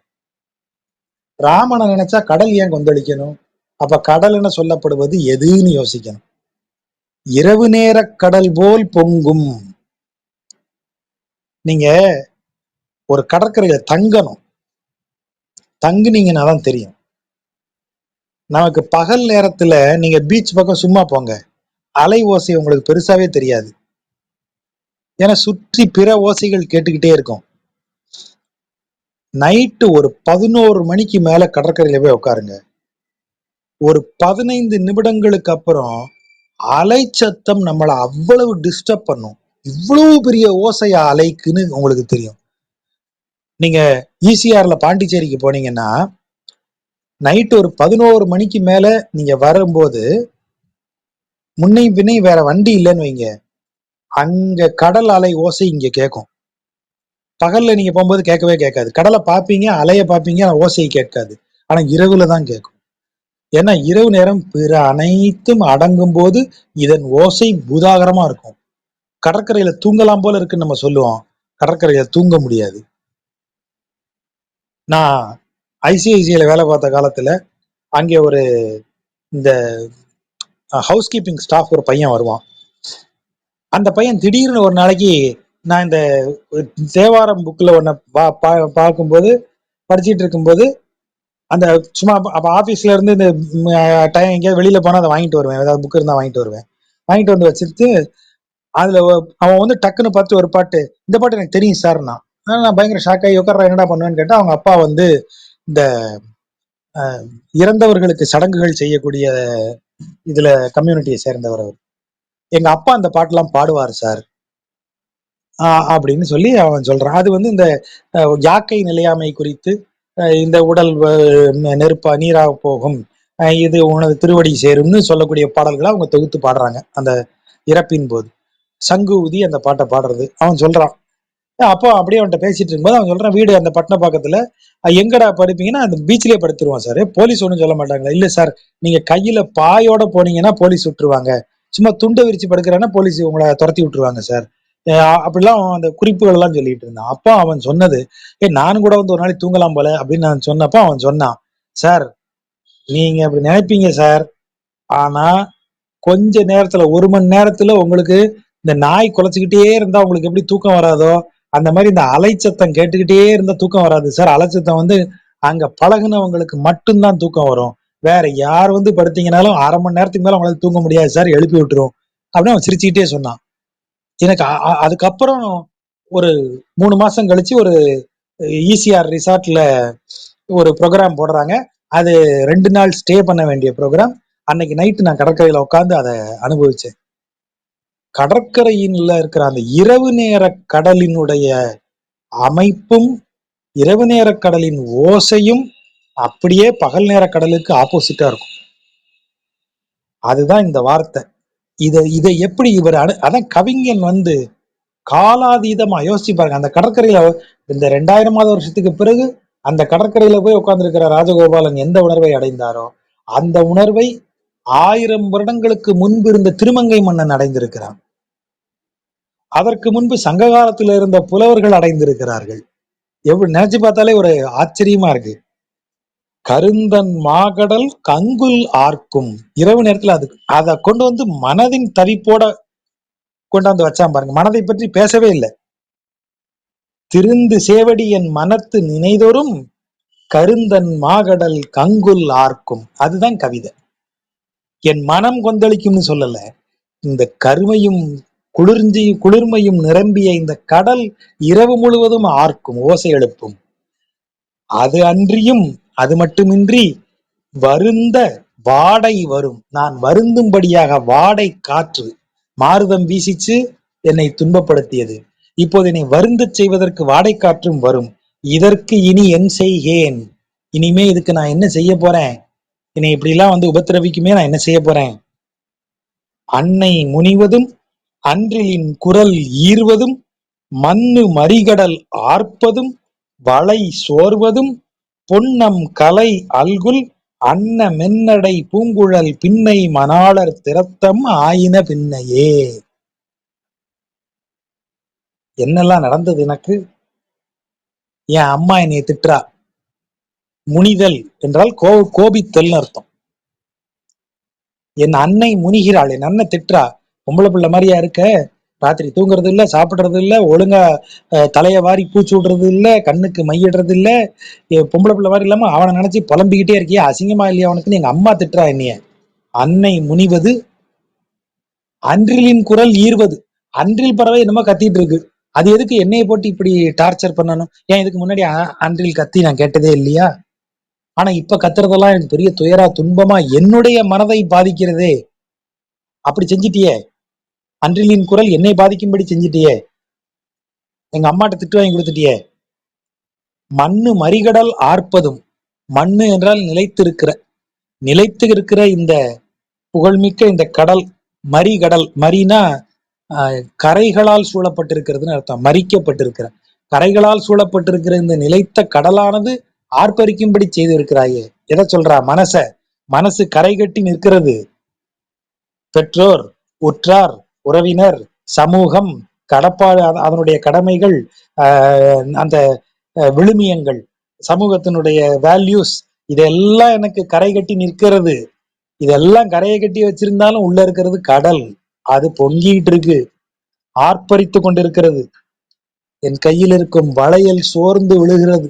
ராமனை நினைச்சா கடல் ஏன் கொந்தளிக்கணும்? அப்ப கடல்னு சொல்லப்படுவது எதுன்னு யோசிக்கணும். இரவு நேர கடல் போல் பொங்கும். நீங்க ஒரு கடற்கரையில தங்கணும், தங்குனீங்கன்னா தான் தெரியும். நமக்கு பகல் நேரத்துல நீங்க பீச் பக்கம் சும்மா போங்க, அலை ஓசை உங்களுக்கு பெருசாவே தெரியாது. ஏன்னா சுற்றி பிற ஓசைகள் கேட்டுக்கிட்டே இருக்கும். நைட்டு ஒரு 11 மணிக்கு மேல கடற்கரையில போய் உட்காருங்க. ஒரு 15 நிமிடங்களுக்கு அப்புறம் அலைச்சத்தம் நம்மளை அவ்வளவு டிஸ்டர்ப் பண்ணும். இவ்வளவு பெரிய ஓசையா அலைக்குன்னு உங்களுக்கு தெரியும். நீங்க ஈசிஆர்ல பாண்டிச்சேரிக்கு போனீங்கன்னா நைட் ஒரு 11 மணிக்கு மேல நீங்க வரும்போது முன்னையும் பின்னையும் வேற வண்டி இல்லைன்னு வைங்க, அங்க கடல் அலை ஓசை இங்க கேட்கும். பகல்ல நீங்க போகும்போது கேட்கவே கேட்காது. கடலை பார்ப்பீங்க, அலைய பார்ப்பீங்க, ஓசையை கேட்காது. ஆனா இரவுல தான் கேட்கும். ஏன்னா இரவு நேரம் பிற அனைத்தும் அடங்கும் போது இதன் ஓசை பூதாகரமா இருக்கும். கடற்கரையில தூங்கலாம் போல இருக்குன்னு நம்ம சொல்லுவோம், கடற்கரையில தூங்க முடியாது. நான் ஐசிஐசிஐல வேலை பார்த்த காலத்துல அங்கே ஒரு இந்த ஹவுஸ் கீப்பிங் ஸ்டாஃப் ஒரு பையன் வருவான். அந்த பையன் திடீர்னு ஒரு நாளைக்கு நான் இந்த தேவாரம் புக்ல ஒன்ன பார்க்கும்போது படிச்சிட்டு இருக்கும்போது அந்த சும்மா அப்ப ஆபீஸ்ல இருந்து இந்த டைம் எங்கேயாவது வெளியில போனா அதை வாங்கிட்டு வருவேன், ஏதாவது புக் இருந்தா வாங்கிட்டு வருவேன். வாங்கிட்டு வந்து வச்சுட்டு அதுல அவன் வந்து டக்குன்னு பார்த்து ஒரு பாட்டு, இந்த பாட்டு எனக்கு தெரியும் சார். நான் பயங்கர ஷாக் ஆகி உட்கார என்னடா பண்ணுவேன்னு கேட்டா அவங்க அப்பா வந்து இந்த இறந்தவர்களுக்கு சடங்குகள் செய்யக்கூடிய இதுல கம்யூனிட்டியை சேர்ந்தவர் அவர். எங்க அப்பா அந்த பாட்டெல்லாம் பாடுவார் சார் அப்படின்னு சொல்லி அவன் சொல்றான். அது வந்து இந்த யாக்கை நிலையாமை குறித்து, இந்த உடல் நெருப்பா நீராக போகும், இது உனது திருவடி சேரும்னு சொல்லக்கூடிய பாடல்களை அவங்க தொகுத்து பாடுறாங்க அந்த இறப்பின் போது. சங்கு ஊதி அந்த பாட்டை பாடுறது அவன் சொல்றான். அப்போ அப்படியே அவன்கிட்ட பேசிட்டு இருக்கும்போது அவன் சொல்றான், வீடு அந்த பட்டணப்பாக்கத்துல, எங்கடா படுப்பீங்கன்னா அந்த பீச்லயே படுத்துருவான் சார். போலீஸ் ஒன்றும் சொல்ல மாட்டாங்களா? இல்ல சார், நீங்க கையில பாயோட போனீங்கன்னா போலீஸ் விட்டுருவாங்க, சும்மா துண்டை விரிச்சு படுக்கிறன்னா போலீஸ் உங்களை துரத்தி விட்டுருவாங்க சார். அப்படிலாம் அந்த குறிப்புகள் எல்லாம் சொல்லிட்டு இருந்தான். அப்போ அவன் சொன்னது, நானும் கூட வந்து ஒரு நாளைக்கு தூங்கலாம் போல அப்படின்னு நான் சொன்னப்போ அவன் சொன்னான், சார் நீங்க அப்படி நினைப்பீங்க சார், ஆனா கொஞ்ச நேரத்துல 1 மணி நேரத்துல உங்களுக்கு இந்த நாய் குலைச்சுக்கிட்டே இருந்தா உங்களுக்கு எப்படி தூக்கம் வராதோ அந்த மாதிரி இந்த அலைச்சத்தம் கேட்டுக்கிட்டே இருந்தா தூக்கம் வராது சார். அலைச்சத்தம் வந்து அங்க பழகுனவங்களுக்கு மட்டும்தான் தூக்கம் வரும். வேற யார் வந்து படுத்தீங்கன்னாலும் 1/2 மணி நேரத்துக்கு மேல அவங்களால தூங்க முடியாது சார், எழுப்பி விட்டுரும் அப்படின்னு அவன் சிரிச்சுக்கிட்டே சொன்னான். எனக்கு அதுக்கப்புறம் ஒரு 3 மாசம் கழிச்சு ஒரு ஈசிஆர் ரிசார்ட்ல ஒரு ப்ரோக்ராம் போடுறாங்க. அது 2 நாள் ஸ்டே பண்ண வேண்டிய ப்ரோக்ராம். அன்னைக்கு நைட்டு நான் கடற்கரையில உட்காந்து அதை அனுபவிச்சேன். கடற்கரையின்ல இருக்கிற அந்த இரவு நேர கடலினுடைய அமைப்பும் இரவு நேர கடலின் ஓசையும் அப்படியே பகல் நேர கடலுக்கு ஆப்போசிட்டா இருக்கும். அதுதான் இந்த வார்த்தை. இதை எப்படி இவர் அதான் கவிஞன் வந்து காலாதீதமா யோசிச்சு பாருங்க. அந்த கடற்கரையில இந்த 2000வது வருஷத்துக்கு பிறகு அந்த கடற்கரையில போய் உட்கார்ந்திருக்கிற ராஜகோபாலன் எந்த உணர்வை அடைந்தாரோ அந்த உணர்வை 1000 வருடங்களுக்கு முன்பு இருந்த திருமங்கை மன்னன் அடைந்திருக்கிறான். அதற்கு முன்பு சங்க காலத்தில் இருந்த புலவர்கள் அடைந்திருக்கிறார்கள். எப்படி நினைச்சு பார்த்தாலே ஒரு ஆச்சரியமா இருக்கு. கருந்தன் மாகடல் கங்குல் ஆர்க்கும். இரவு நேரத்துல அது அதை கொண்டு வந்து மனதின் தவிப்போட கொண்டாந்து வச்சான் பாருங்க. மனதை பற்றி பேசவே இல்லை. திருந்து சேவடி என் மனத்து நினைதொரும் கருந்தன் மாகடல் கங்குல் ஆர்க்கும். அதுதான் கவிதை. என் மனம் கொந்தளிக்கும்னு சொல்லல, இந்த கருமையும் குளிர்மையும் நிரம்பிய இந்த கடல் இரவு முழுவதும் ஆர்க்கும், ஓசை எழுப்பும். அது அன்றியும் அது மட்டுமின்றி வருந்த வாடை வரும். நான் வருந்தும்படியாக வாடை காற்று மாருதம் வீசிச்சு என்னை துன்பப்படுத்தியது. இப்போது என்னை வருந்தச் செய்வதற்கு வாடை காற்றும் வரும். இதற்கு இனி என் செய்கேன்? இனிமே இதுக்கு நான் என்ன செய்ய போறேன்? என்னை இப்படி எல்லாம் வந்து உபத்திரவிக்குமே, நான் என்ன செய்ய போறேன்? அன்னை முனிவதும் அன்றிலின் குரல் ஈர்வதும் மண்ணு மறிகடல் ஆர்ப்பதும் வளை சோர்வதும் பொன்னம் கலை அல்குல் அன்ன மென்னடை பூங்குழல் பின்னை மணாளர் திறத்தம் ஆயின பின்னையே. என்னெல்லாம் நடந்தது எனக்கு? என் அம்மா என்னை திட்டுறா. முனிதல் என்றால் கோபித்தல் அர்த்தம். என் அன்னை முனிகிறாள், என் அண்ணன் திட்டுறா. பொம்பளை பிள்ளை மாதிரியா இருக்க, ராத்திரி தூங்குறது இல்ல, சாப்பிடுறது இல்ல, ஒழுங்கா தலைய வாரி பூச்சி விடுறது இல்ல, கண்ணுக்கு மையிடுறது இல்ல, பொம்பளை பிள்ளை மாதிரி இல்லாம அவனை நினைச்சு புலம்பிக்கிட்டே இருக்கியா, அசிங்கமா இல்லையா அவனுக்குன்னு எங்க அம்மா திட்டுறா என்னைய. அன்னை முனிவது அன்றிலின் குரல் ஈர்வது. அன்றில் பறவை என்னமோ கத்திட்டு இருக்கு, அது எதுக்கு என்னைய போட்டு இப்படி டார்ச்சர் பண்ணணும்? ஏன் இதுக்கு முன்னாடி அன்றில் கத்தி நான் கேட்டதே இல்லையா? ஆனா இப்ப கத்துறதெல்லாம் எனக்கு பெரிய துயரா துன்பமா என்னுடைய மனதை பாதிக்கிறதே. அப்படி செஞ்சிட்டியே, அன்றிலின் குரல் என்னை பாதிக்கும்படி செஞ்சிட்டியே, எங்க அம்மாட்ட திட்டு வாங்கி கொடுத்துட்டியே. மண்ணு மறிகடல் ஆர்ப்பதும், மண்ணு என்றால் நிலைத்திருக்கிற, நிலைத்து இருக்கிற இந்த புகழ்மிக்க இந்த கடல், மறிகடல், மறினா கரைகளால் சூழப்பட்டிருக்கிறதுன்னு அர்த்தம், மறிக்கப்பட்டிருக்கிற கரைகளால் சூழப்பட்டிருக்கிற இந்த நிலைத்த கடலானது ஆர்ப்பரிக்கும்படி செய்து இருக்கிறாயே. எதை சொல்றா? மனச. மனசு கரை கட்டி நிற்கிறது. பெற்றோர், உற்றார், உறவினர், சமூகம், கடப்பாடு, அதனுடைய கடமைகள், அந்த விழுமியங்கள், சமூகத்தினுடைய வேல்யூஸ், இதெல்லாம் எனக்கு கரை கட்டி நிற்கிறது. இதெல்லாம் கரையை கட்டி வச்சிருந்தாலும் உள்ள இருக்கிறது கடல். அது பொங்கிட்டு இருக்கு, ஆர்ப்பரித்து கொண்டிருக்கிறது. என் கையில் இருக்கும் வளையல் சோர்ந்து விழுகிறது,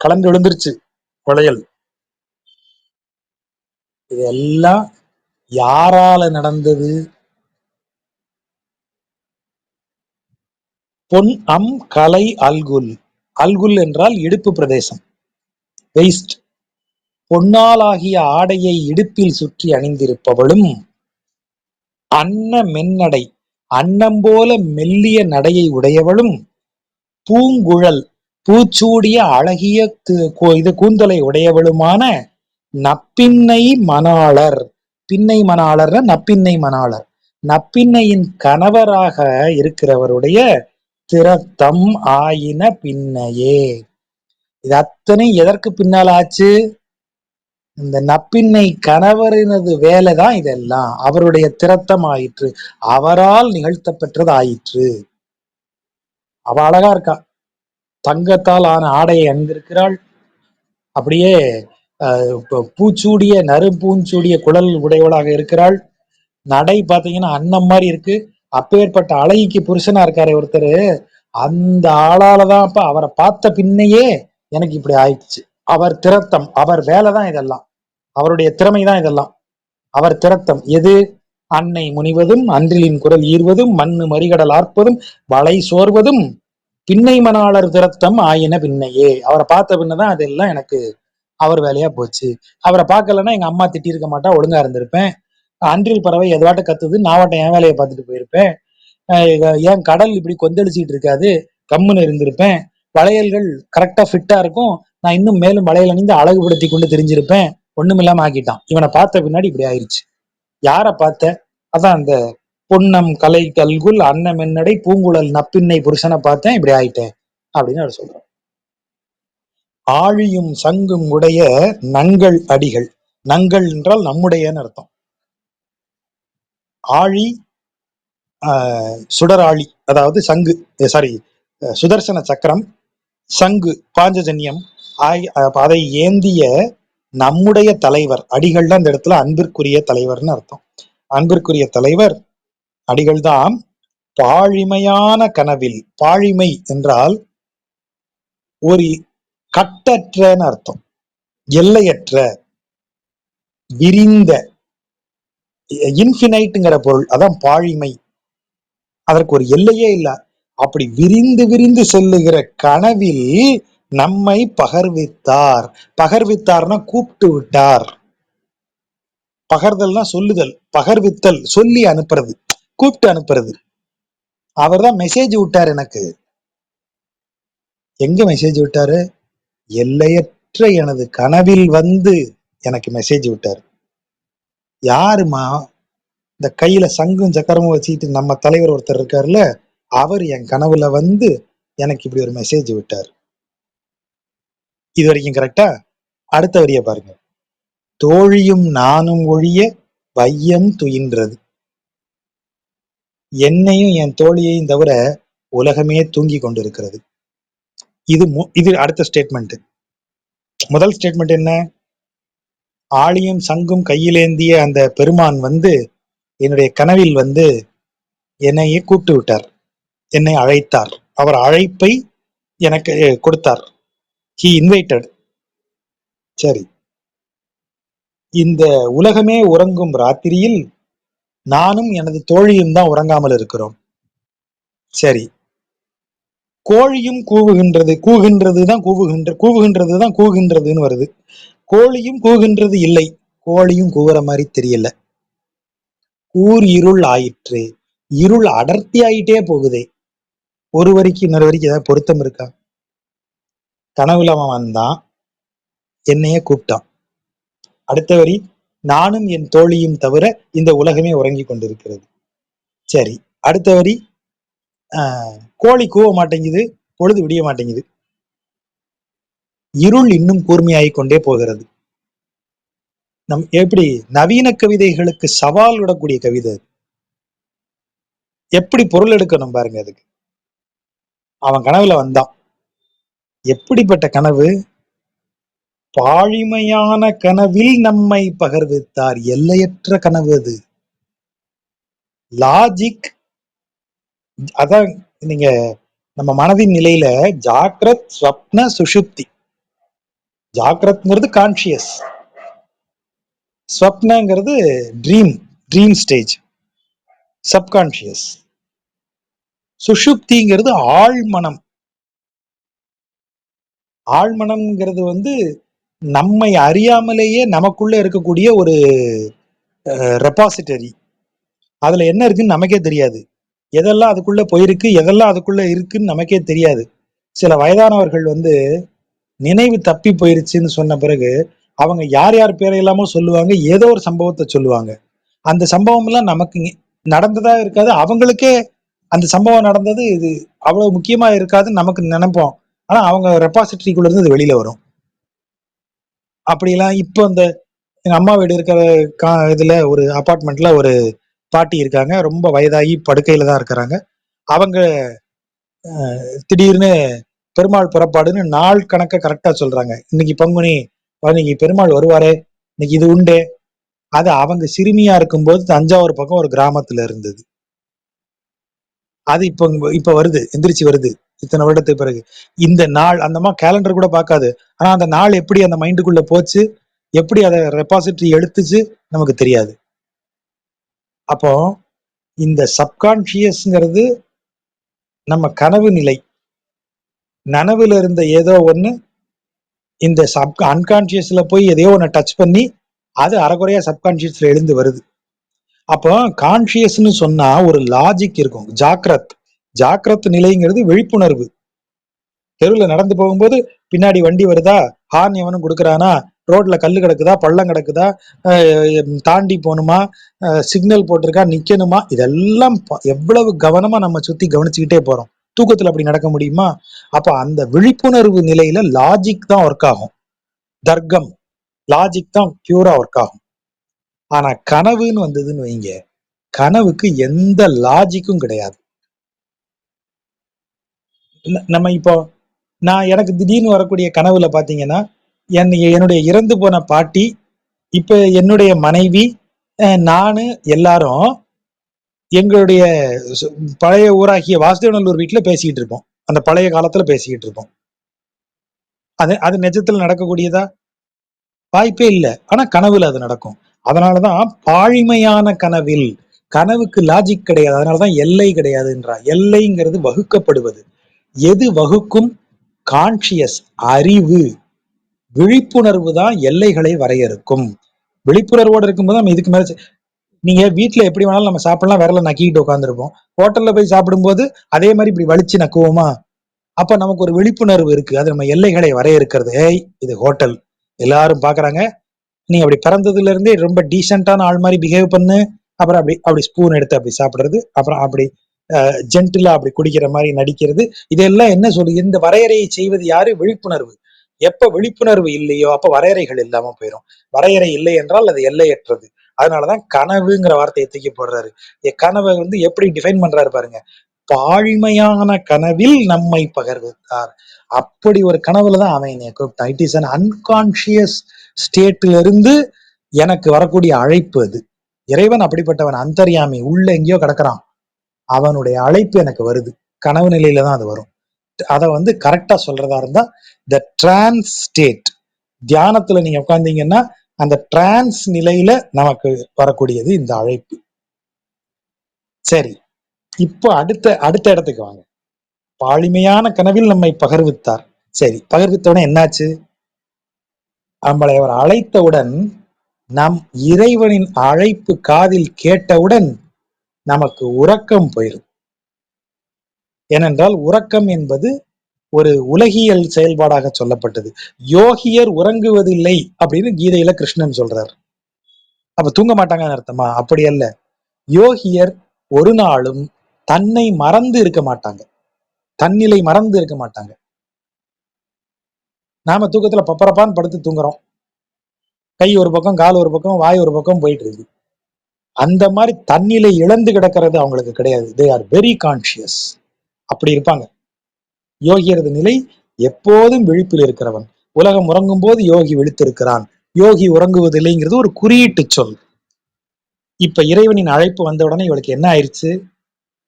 கலந்து விழுந்துருச்சு வளையல். இதெல்லாம் யாரால நடந்தது? பொன் அம் கலை அல்குல். அல்குல் என்றால் இடுப்பு பிரதேசம், வெயிஸ்ட். பொன்னாலாகிய ஆடையை இடுப்பில் சுற்றி அணிந்திருப்பவளும், அன்ன மென்னடை, அன்னம் போல மெல்லிய நடையை உடையவளும், பூங்குழல், பூச்சூடிய அழகிய இது கூந்தலை உடையவளுமான நப்பின்னை மணாளர். பின்னை மணாளர் நப்பின்னை மணாளர், நப்பின்னையின் கணவராக இருக்கிறவருடைய திறத்தம் ஆயின பின்னையே. இது அத்தனை எதற்கு பின்னால் ஆச்சு? இந்த நப்பின்னை கணவரினது வேலைதான் இதெல்லாம். அவருடைய திறத்தம் ஆயிற்று, அவரால் நிகழ்த்த பெற்றது ஆயிற்று. அவ அழகா இருக்கா, தங்கத்தால் ஆன ஆடையை அணிந்திருக்கிறாள். அப்படியே பூச்சூடிய நறும்பூஞ்சூடிய குழல் உடையவளாக இருக்கிறாள். நடை பாத்தீங்கன்னா அன்னம் மாதிரி இருக்கு. அப்பேற்பட்ட அழகிக்கு புருஷனா இருக்காரு ஒருத்தர், அந்த ஆளாலதான் அப்ப அவரை பார்த்த பின்னையே எனக்கு இப்படி ஆயிடுச்சு. அவர் திறத்தம், அவர் வேலைதான் இதெல்லாம், அவருடைய திறமைதான் இதெல்லாம். அவர் திறத்தம் எது? அன்னை முனிவதும், அன்றிலின் குரல் ஈர்வதும், மண்ணு மறிகடல் ஆர்ப்பதும், வளை சோர்வதும், பின்னை மணாளர் திறத்தம் ஆயின பின்னையே. அவரை பார்த்த பின்னதான் அதெல்லாம் எனக்கு அவர் வேலையா போச்சு. அவரை பார்க்கலன்னா எங்க அம்மா திட்டி இருக்க மாட்டா, ஒழுங்கா இருந்திருப்பேன். அன்றில் பறவை எதுவாட்ட கத்துது, நான் வாட்ட என் வேலையை பார்த்துட்டு போயிருப்பேன். ஏன் கடல் இப்படி கொந்தளிச்சுட்டு இருக்காது, கம்முன்னு இருந்திருப்பேன். வளையல்கள் கரெக்டா ஃபிட்டா இருக்கும், நான் இன்னும் மேலும் வளையல் அணிந்து அழகுபடுத்தி கொண்டு தெரிஞ்சிருப்பேன். ஒண்ணுமில்லாம ஆக்கிட்டான். இவனை பார்த்த பின்னாடி இப்படி ஆயிடுச்சு. யார பார்த்த? அதான் அந்த பொன்னம் கலை கல்குல் அன்னம் என்னடை பூங்குழல் நப்பின்னை புருஷனை பார்த்தேன், இப்படி ஆயிட்டேன் அப்படின்னு அவர் சொல்றார். ஆழியும் சங்கும் உடைய நங்கள் அடிகள். நங்கள் என்றால் நம்முடைய அர்த்தம். ஆழி, சுடராழி, அதாவது சங்கு, சாரி, சுதர்சன சக்கரம், சங்கு பாஞ்சஜன்யம், அதை ஏந்திய நம்முடைய தலைவர். அடிகள்லாம் இந்த இடத்துல அன்பிற்குரிய தலைவர்னு அர்த்தம். அன்பிற்குரிய தலைவர் அடிகள்தான். பாழிமையான கனவில், பாழிமை என்றால் ஒரு கட்டற்றன்னு அர்த்தம், எல்லையற்ற, விரிந்த, இன்ஃபினைட்ங்கிற பொருள், அதான் பாழிமை. அதற்கு ஒரு எல்லையே இல்ல. அப்படி விரிந்து விரிந்து செல்லுகிற கனவில் நம்மை பகர்வித்தார். பகர்வித்தார்னா கூப்பிட்டு விட்டார். பகர்தல்னா சொல்லுதல், பகர்வித்தல் சொல்லி அனுப்புறது, கூப்பிட்டு அனுப்புறது. அவர் தான் மெசேஜ் விட்டார் எனக்கு. எங்க மெசேஜ் விட்டாரு? எல்லையற்ற எனது கனவில் வந்து எனக்கு மெசேஜ் விட்டார். யாருமா? இந்த கையில சங்கும் சக்கரமும் வச்சுக்கிட்டு நம்ம தலைவர் ஒருத்தர் இருக்காருல்ல, அவர் என் கனவுல வந்து எனக்கு இப்படி ஒரு மெசேஜ் விட்டார். இது வரைக்கும் கரெக்டா? அடுத்த வரிய பாருங்க. தோழியும் நானும் ஒழிய வையம் துயின்றது. என்னையும் என் தோழியையும் தவிர உலகமே தூங்கி கொண்டிருக்கிறது. இது அடுத்த ஸ்டேட்மெண்ட். முதல் ஸ்டேட்மெண்ட் என்ன? ஆழியும் சங்கும் கையிலேந்திய அந்த பெருமான் வந்து என்னுடைய கனவில் வந்து என்னையே கூப்பிட்டு விட்டார், என்னை அழைத்தார், அவர் அழைப்பை எனக்கு கொடுத்தார். He invited. சரி, இந்த உலகமே உறங்கும் ராத்திரியில் நானும் எனது தோழியும் தான் உறங்காமல் இருக்கிறோம். சரி, கோழியும் கூவுகின்றது, கூவுகின்றது தான் கூவுகின்றதுன்னு வருது. கோழியும் கூகின்றது இல்லை, கோழியும் கூவுற மாதிரி தெரியல. கூர் இருள் ஆயிற்று, இருள் அடர்த்தி ஆயிட்டே போகுதே. ஒரு வரிக்கு இன்னொரு வரிக்கு ஏதாவது பொருத்தம் இருக்கா? கனவுல அவன் வந்தான், என்னைய கூப்பிட்டான். அடுத்த வரி, நானும் என் தோழியும் தவிர இந்த உலகமே உறங்கி கொண்டிருக்கிறது. சரி, அடுத்த வரி, கோழி கூவ மாட்டேங்குது, பொழுது விடிய மாட்டேங்குது, இருள் இன்னும் கூர்மையாகிக் கொண்டே போகிறது. நம் எப்படி நவீன கவிதைகளுக்கு சவால் விடக்கூடிய கவிதை, எப்படி பொருள் எடுக்கணும் பாருங்க. அதுக்கு அவன் கனவுல வந்தான். எப்படிப்பட்ட கனவு? பாழிமையான கனவில் நம்மை பகர்வித்தார். எல்லையற்ற கனவு அது. லாஜிக், அதான் நீங்க நம்ம மனதின் நிலையில ஜாக்ரத், ஸ்வப்ன, சுஷுப்தி. ஜாக்ரத்ங்கிறது கான்சியஸ், ஸ்வப்னங்கிறது ட்ரீம், ட்ரீம் ஸ்டேஜ், சப்கான்சியஸ். சுஷுப்திங்கிறது ஆழ்மனம். ஆழ்மனம்ங்கிறது நம்மை அறியாமலேயே நமக்குள்ள இருக்கக்கூடிய ஒரு ரெபாசிட்டரி. அதுல என்ன இருக்குன்னு நமக்கே தெரியாது. எதெல்லாம் அதுக்குள்ள போயிருக்கு, எதெல்லாம் அதுக்குள்ள இருக்குன்னு நமக்கே தெரியாது. சில வயதானவர்கள் நினைவு தப்பி போயிருச்சுன்னு சொன்ன பிறகு அவங்க யார் யார் பேரை எல்லாமோ சொல்லுவாங்க, ஏதோ ஒரு சம்பவத்தை சொல்லுவாங்க. அந்த சம்பவம் எல்லாம் நமக்கு நடந்ததா இருக்காது, அவங்களுக்கே அந்த சம்பவம் நடந்தது இது அவ்வளவு முக்கியமா இருக்காதுன்னு நமக்கு நினைப்போம். ஆனா அவங்க ரெபாசிட்டரிக்குள்ள இருந்து இது வெளியில வரும். அப்படிலாம் இப்ப இந்த எங்க அம்மா வீடு இருக்கிற இதுல ஒரு அபார்ட்மெண்ட்ல ஒரு பாட்டி இருக்காங்க, ரொம்ப வயதாகி படுக்கையில தான் இருக்கிறாங்க. அவங்க திடீர்னு பெருமாள் புறப்பாடுன்னு நாள் கணக்க கரெக்டா சொல்றாங்க. இன்னைக்கு பங்குனி, இன்னைக்கு பெருமாள் வருவாரே, இன்னைக்கு இது உண்டு. அது அவங்க சிறுமியா இருக்கும்போது தஞ்சாவூர் பக்கம் ஒரு கிராமத்துல இருந்தது. அது இப்ப இப்ப வருது, எந்திரிச்சு வருது இத்தனை வருடத்துக்கு பிறகு. இந்த நாள் அந்தமா கேலண்டர் கூட பார்க்காது. ஆனா அந்த நாள் எப்படி அந்த மைண்டுக்குள்ள போச்சு, எப்படி அதை ரெபாசிட்டரி எடுத்துச்சு நமக்கு தெரியாது. அப்போ இந்த சப்கான்சியஸ்ங்கிறது நம்ம கனவு நிலை. நனவுல இருந்த ஏதோ ஒண்ணு இந்த அன்கான்சியஸ்ல போய் எதையோ ஒண்ணு டச் பண்ணி அது அரைகுறையா சப்கான்சியஸ்ல எழுந்து வருது. அப்போ கான்சியஸ்னு சொன்னா ஒரு லாஜிக் இருக்கும். ஜாக்கிரத், ஜாக்கிரத் நிலைங்கிறது விழிப்புணர்வு. தெருவில் நடந்து போகும்போது பின்னாடி வண்டி வருதா, ஹார்ன் எவனும் கொடுக்கறானா, ரோட்ல கல்லு கிடக்குதா, பள்ளம் கிடக்குதா, தாண்டி போகணுமா, சிக்னல் போட்டிருக்கா, நிக்கணுமா, இதெல்லாம் எவ்வளவு கவனமா நம்ம சுத்தி கவனிச்சுக்கிட்டே போறோம். தூக்கத்துல அப்படி நடக்க முடியுமா? அப்ப அந்த விழிப்புணர்வு நிலையில லாஜிக் தான் ஒர்க் ஆகும். தர்க்கம், லாஜிக் தான் பியூரா ஒர்க் ஆகும். ஆனா கனவுன்னு வந்ததுன்னு வைங்க, கனவுக்கு எந்த லாஜிக்கும் கிடையாது. நம்ம இப்போ நான் எனக்கு திடீர்னு வரக்கூடிய கனவுல பாத்தீங்கன்னா, என்னுடைய இறந்து போன பாட்டி, இப்ப என்னுடைய மனைவி, நானு எல்லாரும் எங்களுடைய பழைய ஊராகிய வாசுதேவநல்லூர் வீட்டுல பேசிக்கிட்டு இருப்போம். அந்த பழைய காலத்துல பேசிக்கிட்டு இருப்போம். அது அது நிஜத்துல நடக்கக்கூடியதா? வாய்ப்பே இல்லை. ஆனா கனவுல அது நடக்கும். அதனாலதான் பாழிமையான கனவில், கனவுக்கு லாஜிக் கிடையாது. அதனாலதான் எல்லை கிடையாதுன்றா. எல்லைங்கிறது வகுக்கப்படுவது. எது வகுக்கும்? கான்சியஸ், அறிவு, விழிப்புணர்வு தான் எல்லைகளை வரையறுக்கும். விழிப்புணர்வோடு இருக்கும்போது நம்ம இதுக்கு மேல நீங்க வீட்டுல எப்படி வேணாலும் நம்ம சாப்பிடலாம், விரல நக்கிட்டு உட்காந்துருப்போம். ஹோட்டல்ல போய் சாப்பிடும்போது அதே மாதிரி இப்படி வலிச்சு நக்குவோமா? அப்ப நமக்கு ஒரு விழிப்புணர்வு இருக்கு. அது நம்ம எல்லைகளை வரையறுக்கிறது. ஏய், இது ஹோட்டல், எல்லாரும் பாக்குறாங்க, நீ அப்படி பிறந்ததுல இருந்தே ரொம்ப டீசென்டான ஆள் மாதிரி பிஹேவ் பண்ணு. அப்புறம் அப்படி அப்படி ஸ்பூன் எடுத்து அப்படி சாப்பிடுறது, அப்புறம் அப்படி ஜென்டிலா அப்படி குடிக்கிற மாதிரி நடிக்கிறது. இதெல்லாம் என்ன சொல்லு? இந்த வரையறையை செய்வது யாரு? விழிப்புணர்வு. எப்ப விழிப்புணர்வு இல்லையோ அப்ப வரையறைகள் இல்லாம போயிடும். வரையறை இல்லை என்றால் அது எல்லையற்றது. அதனாலதான் கனவுங்கிற வார்த்தையை தூக்கி போடுறாரு. கனவை எப்படி டிஃபைன் பண்றாரு பாருங்க. பாழ்மையான கனவில் நம்மை பகர்வித்தார். அப்படி ஒரு கனவுலதான் அவன் என்னை கூப்பிட்டான். இட் இஸ் அன் அன்கான்சியஸ் ஸ்டேட்ல இருந்து எனக்கு வரக்கூடிய அழைப்பு அது. இறைவன் அப்படிப்பட்டவன், அந்தர்யாமி, உள்ள எங்கேயோ கிடக்குறான். அவனுடைய அழைப்பு எனக்கு வருது. கனவு நிலையில தான் அது வரும். அதை கரெக்டா சொல்றதா இருந்தா, த டிரான்ஸ் ஸ்டேட், தியானத்துல நீங்க உட்கார்ந்தீங்கன்னா அந்த டிரான்ஸ் நிலையில நமக்கு வரக்கூடியது இந்த அழைப்பு. சரி, இப்போ அடுத்த அடுத்த இடத்துக்கு வாங்க. பாழிமையான கனவில் நம்மை பகர்வித்தார். சரி, பகர்வித்தவன என்னாச்சு? நம்மளை அவர் அழைத்தவுடன், நம் இறைவனின் அழைப்பு காதில் கேட்டவுடன் நமக்கு உறக்கம் போயிடும். ஏனென்றால் உறக்கம் என்பது ஒரு உலகியல் செயல்பாடாக சொல்லப்பட்டது. யோகியர் உறங்குவதில்லை அப்படின்னு கீதையில கிருஷ்ணன் சொல்றார். அப்ப தூங்க மாட்டாங்கன்னு அர்த்தமா? அப்படி அல்ல. யோகியர் ஒரு நாளும் தன்னை மறந்து இருக்க மாட்டாங்க, தன்னிலை மறந்து இருக்க மாட்டாங்க. நாம தூக்கத்துல பப்பரப்பான்னு படுத்து தூங்குறோம். கை ஒரு பக்கம், கால் ஒரு பக்கம், வாய் ஒரு பக்கம் போயிட்டு இருக்கு. அந்த மாதிரி தன்னிலை இழந்து கிடக்கிறது அவங்களுக்கு கிடையாது. They are very conscious. அப்படி இருப்பாங்க. யோகியரது நிலை எப்போதும் விழிப்பில் இருக்கிறவன். உலகம் உறங்கும் போது யோகி விழித்திருக்கிறான். யோகி உறங்குவதில்லைங்கிறது ஒரு குறியீட்டு சொல். இப்ப இறைவனின் அழைப்பு வந்த உடனே இவளுக்கு என்ன ஆயிடுச்சு?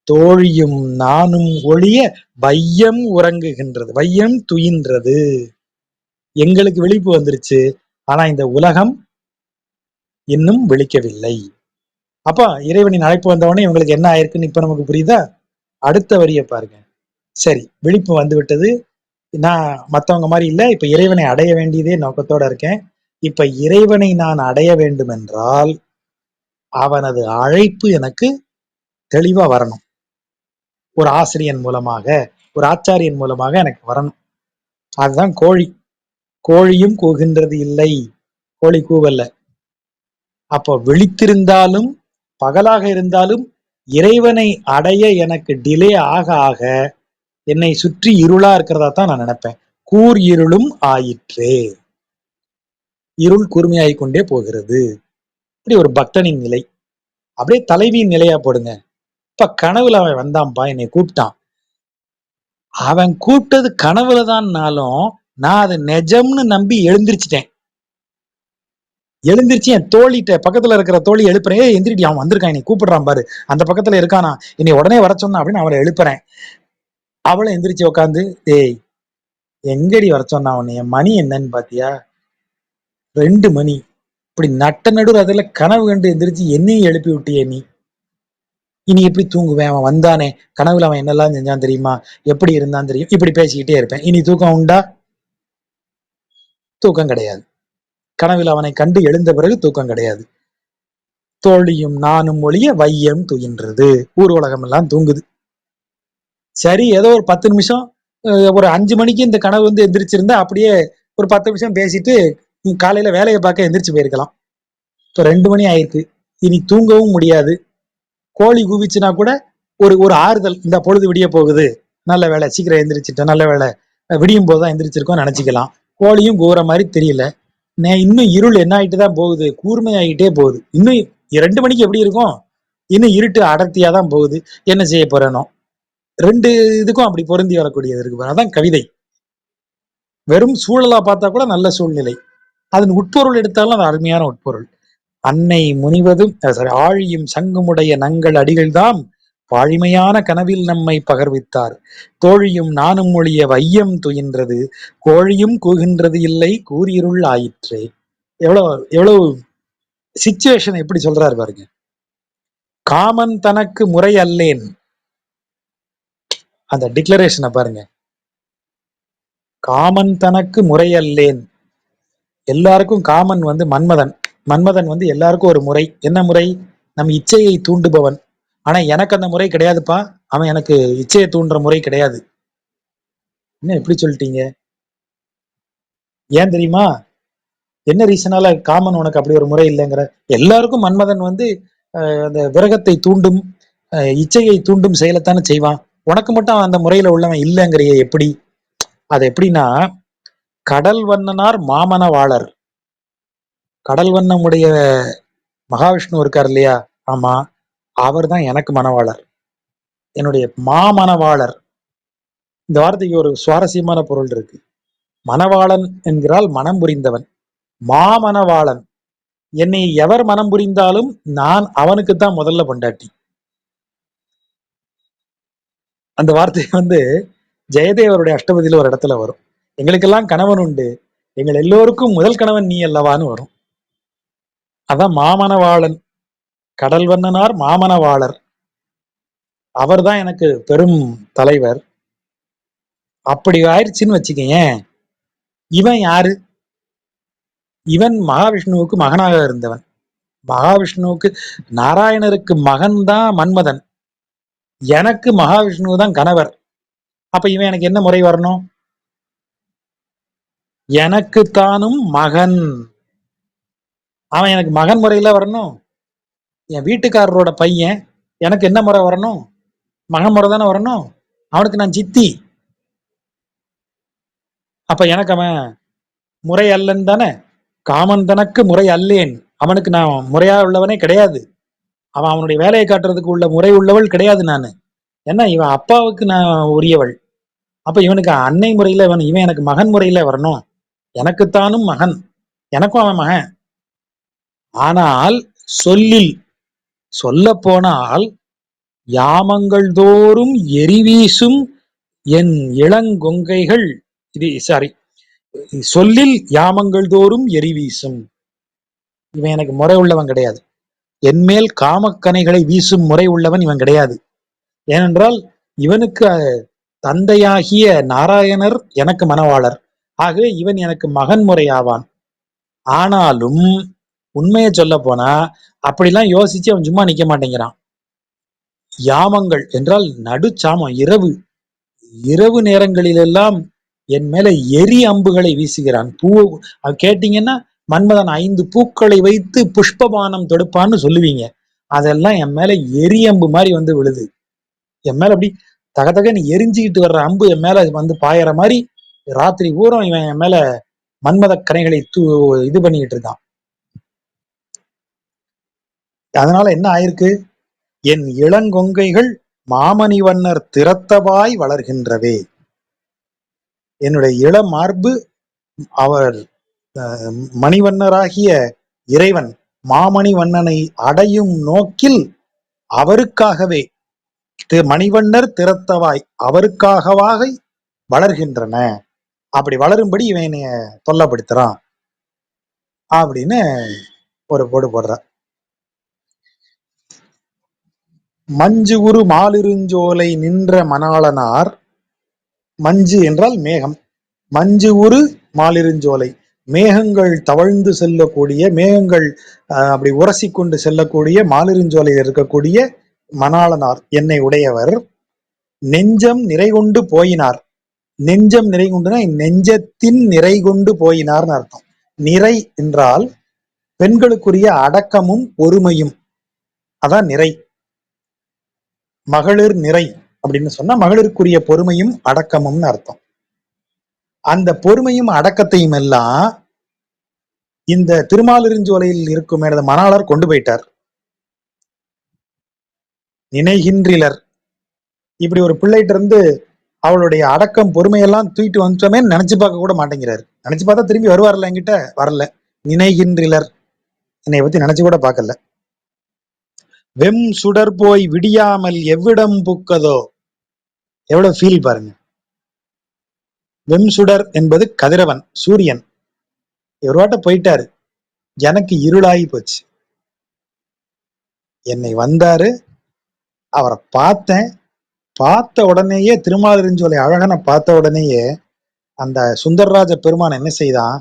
தோழியும் நானும் ஒழிய வையம் உறங்குகின்றது, வையம் துயின்றது. எங்களுக்கு விழிப்பு வந்துருச்சு, ஆனா இந்த உலகம் இன்னும் விழிக்கவில்லை. அப்ப இறைவனின் அழைப்பு வந்த உடனே இவங்களுக்கு என்ன ஆயிருக்குன்னு இப்ப நமக்கு புரியுதா? அடுத்த வரிய பாருங்க. சரி, விழிப்பு வந்து விட்டது. நான் மத்தவங்க மாதிரி இல்ல, இப்ப இறைவனை அடைய வேண்டியதே நோக்கத்தோட இருக்கேன். இப்ப இறைவனை நான் அடைய வேண்டும் என்றால் அவனது அழைப்பு எனக்கு தெளிவா வரணும். ஒரு ஆசிரியன் மூலமாக, ஒரு ஆச்சாரியன் மூலமாக எனக்கு வரணும். அதுதான் கோழி. கோழியும் கூகின்றது இல்லை, கோழி கூவல்ல. அப்போ விழித்திருந்தாலும் பகலாக இருந்தாலும் இறைவனை அடைய எனக்கு டிலே ஆக ஆக என்னை சுற்றி இருளா இருக்கிறதா தான் நான் நினைப்பேன். கூர் இருளும் ஆயிற்றே, இருள் கூர்மையாகிக் கொண்டே போகிறது. இப்படி ஒரு பக்தனின் நிலை. அப்படியே தலைவியின் நிலையா போடுங்க. இப்ப கனவுல அவன் வந்தான்பா, என்னை கூப்பிட்டான். அவன் கூப்பிட்டது கனவுலதான்னாலும் நான் அதை நிஜம்னு நம்பி எழுந்திருச்சிட்டேன். எழுந்திருச்சு என் தோழிட்ட, பக்கத்துல இருக்கிற தோழி எழுப்புறேன். எந்திரிடி, அவன் வந்திருக்கான், என்னை கூப்பிடுறான் பாரு, அந்த பக்கத்துல இருக்கானா, என்னை உடனே வர சொன்னா அப்படின்னு அவளை எழுப்புறேன். அவளும் எந்திரிச்சு உட்காந்து, டேய் எங்கடி வர சொன்னா உன்னைய, மணி என்னன்னு பாத்தியா? 2 மணி. இப்படி நட்ட நடுவர் அதுல கனவு கண்டு எந்திரிச்சு என்னையும் எழுப்பி விட்டியே நீ, இனி எப்படி தூங்குவேன்? அவன் வந்தானே, கனவுல அவன் என்னெல்லாம் செஞ்சான் தெரியுமா, எப்படி இருந்தான் தெரியும், இப்படி பேசிக்கிட்டே இருப்பேன். இனி தூக்கம் உண்டா? தூக்கம் கிடையாது. கனவில் அவனை கண்டு எழுந்த பிறகு தூக்கம் கிடையாது. தோழியும் நானும் ஒழிய வையம் துயின்றது. ஊர் உலகம் எல்லாம் தூங்குது. சரி, ஏதோ ஒரு 10 நிமிஷம், ஒரு 5 மணிக்கு இந்த கனவு வந்து எந்திரிச்சிருந்தா அப்படியே ஒரு 10 நிமிஷம் பேசிட்டு காலையில வேலையை பார்க்க எந்திரிச்சு போயிருக்கலாம். இப்ப 2 மணி ஆயிருக்கு, இனி தூங்கவும் முடியாது. கோழி கூவிச்சுனா கூட ஒரு ஒரு ஆறுதல், இந்த பொழுது விடிய போகுது, நல்ல வேலை சீக்கிரம் எந்திரிச்சிட்டேன், நல்ல வேலை விடியும் போதுதான் எந்திரிச்சிருக்கோம் நினைச்சுக்கலாம். கோழியும் கூவுற மாதிரி தெரியல. இன்னும் இருள் என்ன ஆகிட்டு தான் போகுது, கூர்மை ஆகிட்டே போகுது. இன்னும் 2 மணிக்கு எப்படி இருக்கும்? இன்னும் இருட்டு அடர்த்தியா தான் போகுது. என்ன செய்ய போறேனோ. 2 இதுக்கும் அப்படி பொருந்தி வரக்கூடியது இருக்கு. அதான் கவிதை. வெறும் சூழலா பார்த்தா கூட நல்ல சூழ்நிலை, அதன் உட்பொருள் எடுத்தாலும் அது அருமையான உட்பொருள். அன்னை முனிவதும் ஆழியும் சங்குமுடைய நங்கள் அடிகள்தாம் பாழிமையான கனவில் நம்மை பகர்வித்தார். தோழியும் நானும் ஒழிய வையம் துயின்றது, கோழியும் கூகின்றது இல்லை, கூறியிருள் ஆயிற்றே. எவ்வளவு எவ்வளவு சிச்சுவேஷன் எப்படி சொல்றாரு பாருங்க. காமன் தனக்கு முறை அல்லேன், அந்த டிக்ளரேஷனை பாருங்க. காமன் தனக்கு முறை அல்லேன். எல்லாருக்கும் காமன் வந்து மன்மதன். மன்மதன் வந்து எல்லாருக்கும் ஒரு முறை. என்ன முறை? நம் இச்சையை தூண்டுபவன். ஆனா எனக்கு அந்த முறை கிடையாதுப்பா, அவன் எனக்கு இச்சையை தூண்டுற முறை கிடையாது. என்ன எப்படி சொல்லிட்டீங்க? ஏன் தெரியுமா? என்ன ரீசனால காமன் உனக்கு அப்படி ஒரு முறை இல்லைங்கிற? எல்லாருக்கும் மன்மதன் வந்து அந்த விரகத்தை தூண்டும், இச்சையை தூண்டும் செயலைத்தானே செய்வான். உனக்கு மட்டும் அந்த முறையில உள்ளவன் இல்லைங்கிறிய எப்படி? அது எப்படின்னா, கடல் வண்ணனார் மாமனவாளர். கடல் வண்ணமுடைய மகாவிஷ்ணு இருக்கார் இல்லையா? ஆமா, அவர் தான் எனக்கு மனவாளர், என்னுடைய மாமனவாளர். இந்த வார்த்தைக்கு ஒரு சுவாரஸ்யமான பொருள் இருக்கு. மணவாளன் என்கிறால் மனம் புரிந்தவன். மாமனவாளன், என்னை எவர் மனம் புரிந்தாலும் நான் அவனுக்குத்தான் முதல்ல பொண்டாட்டி. அந்த வார்த்தை வந்து ஜெயதேவருடைய அஷ்டபதியில ஒரு இடத்துல வரும். எங்களுக்கெல்லாம் கணவன் உண்டு, எங்கள் எல்லோருக்கும் முதல் கணவன் நீ அல்லவான்னு வரும். அதான் மாமனவாளன், கடல் வண்ணனார் மாமனவாளர். அவர்தான் எனக்கு பெரும் தலைவர். அப்படி ஆயிடுச்சுன்னு வச்சுக்கேன். இவன் யாரு? இவன் மகாவிஷ்ணுவுக்கு மகனாக இருந்தவன். மகாவிஷ்ணுவுக்கு, நாராயணருக்கு மகன் தான் மன்மதன், எனக்கு மகாவிஷ்ணு தான் கணவர். அப்ப இவன் எனக்கு என்ன முறை வரணும்? எனக்கு தானும் மகன், அவன் எனக்கு மகன் முறையில வரணும். என் வீட்டுக்காரரோட பையன் எனக்கு என்ன முறை வரணும்? மகன் முறை தானே வரணும். அவனுக்கு நான் சித்தி. அப்ப எனக்கு அவன் முறை அல்லன் தானே. காமன் தனக்கு முறை அல்லேன், அவனுக்கு நான் முறையா உள்ளவனே கிடையாது. அவன் அவனுடைய வேலையை காட்டுறதுக்கு உள்ள முறை உள்ளவள் கிடையாது நானு. ஏன்னா இவன் அப்பாவுக்கு நான் உரியவள். அப்ப இவனுக்கு அன்னை முறையில இவன் எனக்கு மகன் முறையில வரணும். எனக்குத்தானும் மகன், எனக்கும் அவன் மகன். ஆனால் சொல்லில் சொல்ல போனால், யாமங்கள் தோறும் எரிவீசும் என் இளங்கொங்கைகள், இது சாரி, சொல்லில் யாமங்கள் தோறும் எரிவீசும். இவன் எனக்கு முறை உள்ளவன் கிடையாது. என்மேல் காமக்கனைகளை வீசும் முறை உள்ளவன் இவன் கிடையாது. ஏனென்றால் இவனுக்கு தந்தையாகிய நாராயணர் எனக்கு மனவாளர். ஆகவே இவன் எனக்கு மகன் முறை ஆவான். ஆனாலும் உண்மையை சொல்ல போனா அப்படிலாம் யோசிச்சு அவன் சும்மா நிக்க மாட்டேங்கிறான். யாமங்கள் என்றால் நடுச்சாமம், இரவு இரவு நேரங்களிலெல்லாம் என் மேல எரி அம்புகளை வீசுகிறான். பூ கேட்டீங்கன்னா, மன்மதன் 5 பூக்களை வைத்து புஷ்பபானம் தொடுப்பான்னு சொல்லுவீங்க. அதெல்லாம் என் மேல எரி அம்பு மாதிரி வந்து விழுது. என் மேல அப்படி தகதகன்னு எரிஞ்சுக்கிட்டு வர்ற அம்பு என் மேல வந்து பாயற மாதிரி ராத்திரி பூரம் இவன் என் மேல மன்மத கனைகளை இது பண்ணிக்கிட்டு இருக்கான். அதனால என்ன ஆயிருக்கு? என் இளங்கொங்கைகள் மாமணிவண்ணர் திறத்தவாய் வளர்கின்றவே. என்னுடைய இளம் மார்பு அவர் மணிவண்ணராகிய இறைவன் மாமணிவண்ணனை அடையும் நோக்கில் அவருக்காகவே மணிவண்ணர் திறத்தவாய் அவருக்காகவாக வளர்கின்றன. அப்படி வளரும்படி இவன் என்னைய தொல்லப்படுத்துறான் அப்படின்னு ஒரு போடு போடுற. மஞ்சு உரு மாலிருஞ்சோலை நின்ற மணாளனார். மஞ்சு என்றால் மேகம். மஞ்சு உரு மாலிருஞ்சோலை, மேகங்கள் தவழ்ந்து செல்லக்கூடிய, மேகங்கள் அப்படி உரசி கொண்டு செல்லக்கூடிய மாலிருஞ்சோலையில் இருக்கக்கூடிய மணாளனார் என்னை உடையவர். நெஞ்சம் நிறை கொண்டு போயினார். நெஞ்சம் நிறை கொண்டுனா நெஞ்சத்தின் நிறை கொண்டு போயினார்னு அர்த்தம். நிறை என்றால் பெண்களுக்குரிய அடக்கமும் பொறுமையும், அதான் நிறை. மகளிர் நிறை அப்படின்னு சொன்னா மகளிருக்குரிய பொறுமையும் அடக்கமும்னு அர்த்தம். அந்த பொறுமையும் அடக்கத்தையும் எல்லாம் இந்த திருமாலிருஞ்சோலையில் இருக்கும் எனது மணாளர் கொண்டு போயிட்டார். நினைகின்றிலர், இப்படி ஒரு பிள்ளைகிட்ட இருந்து அவளுடைய அடக்கம் பொறுமையெல்லாம் தூக்கிட்டு வந்துட்டோமே நினைச்சு பார்க்க கூட மாட்டேங்கிறாரு. நினைச்சு பார்த்தா திரும்பி வருவார்ல என்கிட்ட, வரல. நினைகின்றிலர், என்னை பத்தி நினைச்சு கூட பார்க்கல. வெம் சுடர் போய் விடியாமல் எவ்விடம் புக்கதோ, எவ்வளவு ஃபீல் பாருங்க. வெம் சுடர் என்பது கதிரவன், சூரியன். இவர்வாட்ட போயிட்டாரு, எனக்கு இருளாகி போச்சு. என்னை வந்தாரு, அவரை பார்த்தேன். பார்த்த உடனேயே திருமாலிருஞ்சோலை அழகனை பார்த்த உடனேயே அந்த சுந்தரராஜ பெருமான் என்ன செய்தான்,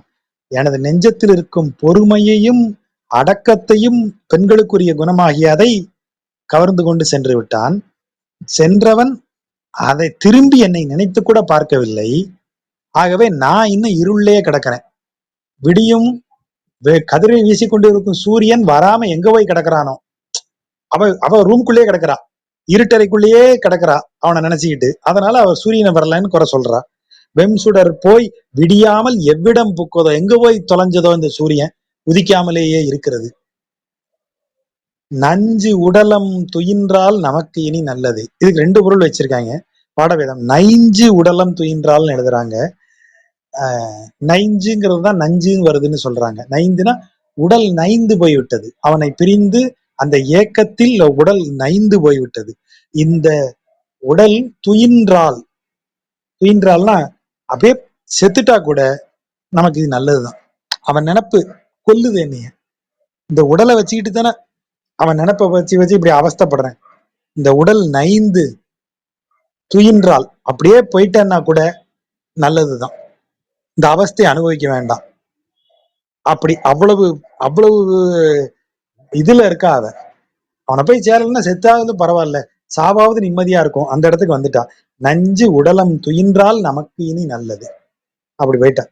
எனது நெஞ்சத்தில் இருக்கும் பொறுமையையும் அடக்கத்தையும் பெண்களுக்குரிய குணமாகிய அதை கவர்ந்து கொண்டு சென்று விட்டான். சென்றவன் அதை திரும்பி என்னை நினைத்து கூட பார்க்கவில்லை. ஆகவே நான் இன்னும் இருளே கிடக்கிறேன். விடியும் கதிரை வீசிக்கொண்டு இருக்கும் சூரியன் வராம எங்க போய் கிடக்குறானோ, அவ ரூம்குள்ளேயே கிடக்குறா, இருட்டறைக்குள்ளேயே கிடக்குறா அவனை நினைச்சுக்கிட்டு. அதனால அவர் சூரியனை வரலன்னு குறை சொல்றா. வெம்சுடர் போய் விடியாமல் எவ்விடம் புக்கதோ, எங்க போய் தொலைஞ்சதோ இந்த சூரியன், உதிக்காமலேயே இருக்கிறது. நஞ்சு உடலம் துயின்றால் நமக்கு இனி நல்லது. இதுக்கு 2 பொருள் வச்சிருக்காங்க பாடவேதம். நைஞ்சு உடலம் துயின்றால்னு எழுதுறாங்க. நைஞ்சுங்கிறது தான் நஞ்சுன்னு வருதுன்னு சொல்றாங்க. நைந்துனா உடல் நைந்து போய்விட்டது, அவனை பிரிந்து அந்த ஏக்கத்தில் உடல் நைந்து போய்விட்டது. இந்த உடல் துயின்றால், துயின்றால்னா அப்படியே செத்துட்டா கூட நமக்கு இது நல்லதுதான். அவன் நினப்பு கொல்லுது என்னைய. இந்த உடலை வச்சுக்கிட்டு தானே அவன் நினப்பை வச்சு வச்சு இப்படி அவஸ்தைப்படுறேன். இந்த உடல் நைந்து துயின்றால் அப்படியே போயிட்டேன்னா கூட நல்லதுதான். இந்த அவஸ்தையை அனுபவிக்க வேண்டாம். அப்படி அவ்வளவு அவ்வளவு இதுல இருக்கா அவ. அவனை போய் சேரலன்னா செத்தாவது பரவாயில்ல, சாவாவது நிம்மதியா இருக்கும். அந்த இடத்துக்கு வந்துட்டா. நஞ்சு உடலம் துயின்றால் நமக்கு இனி நல்லது, அப்படி போயிட்டா.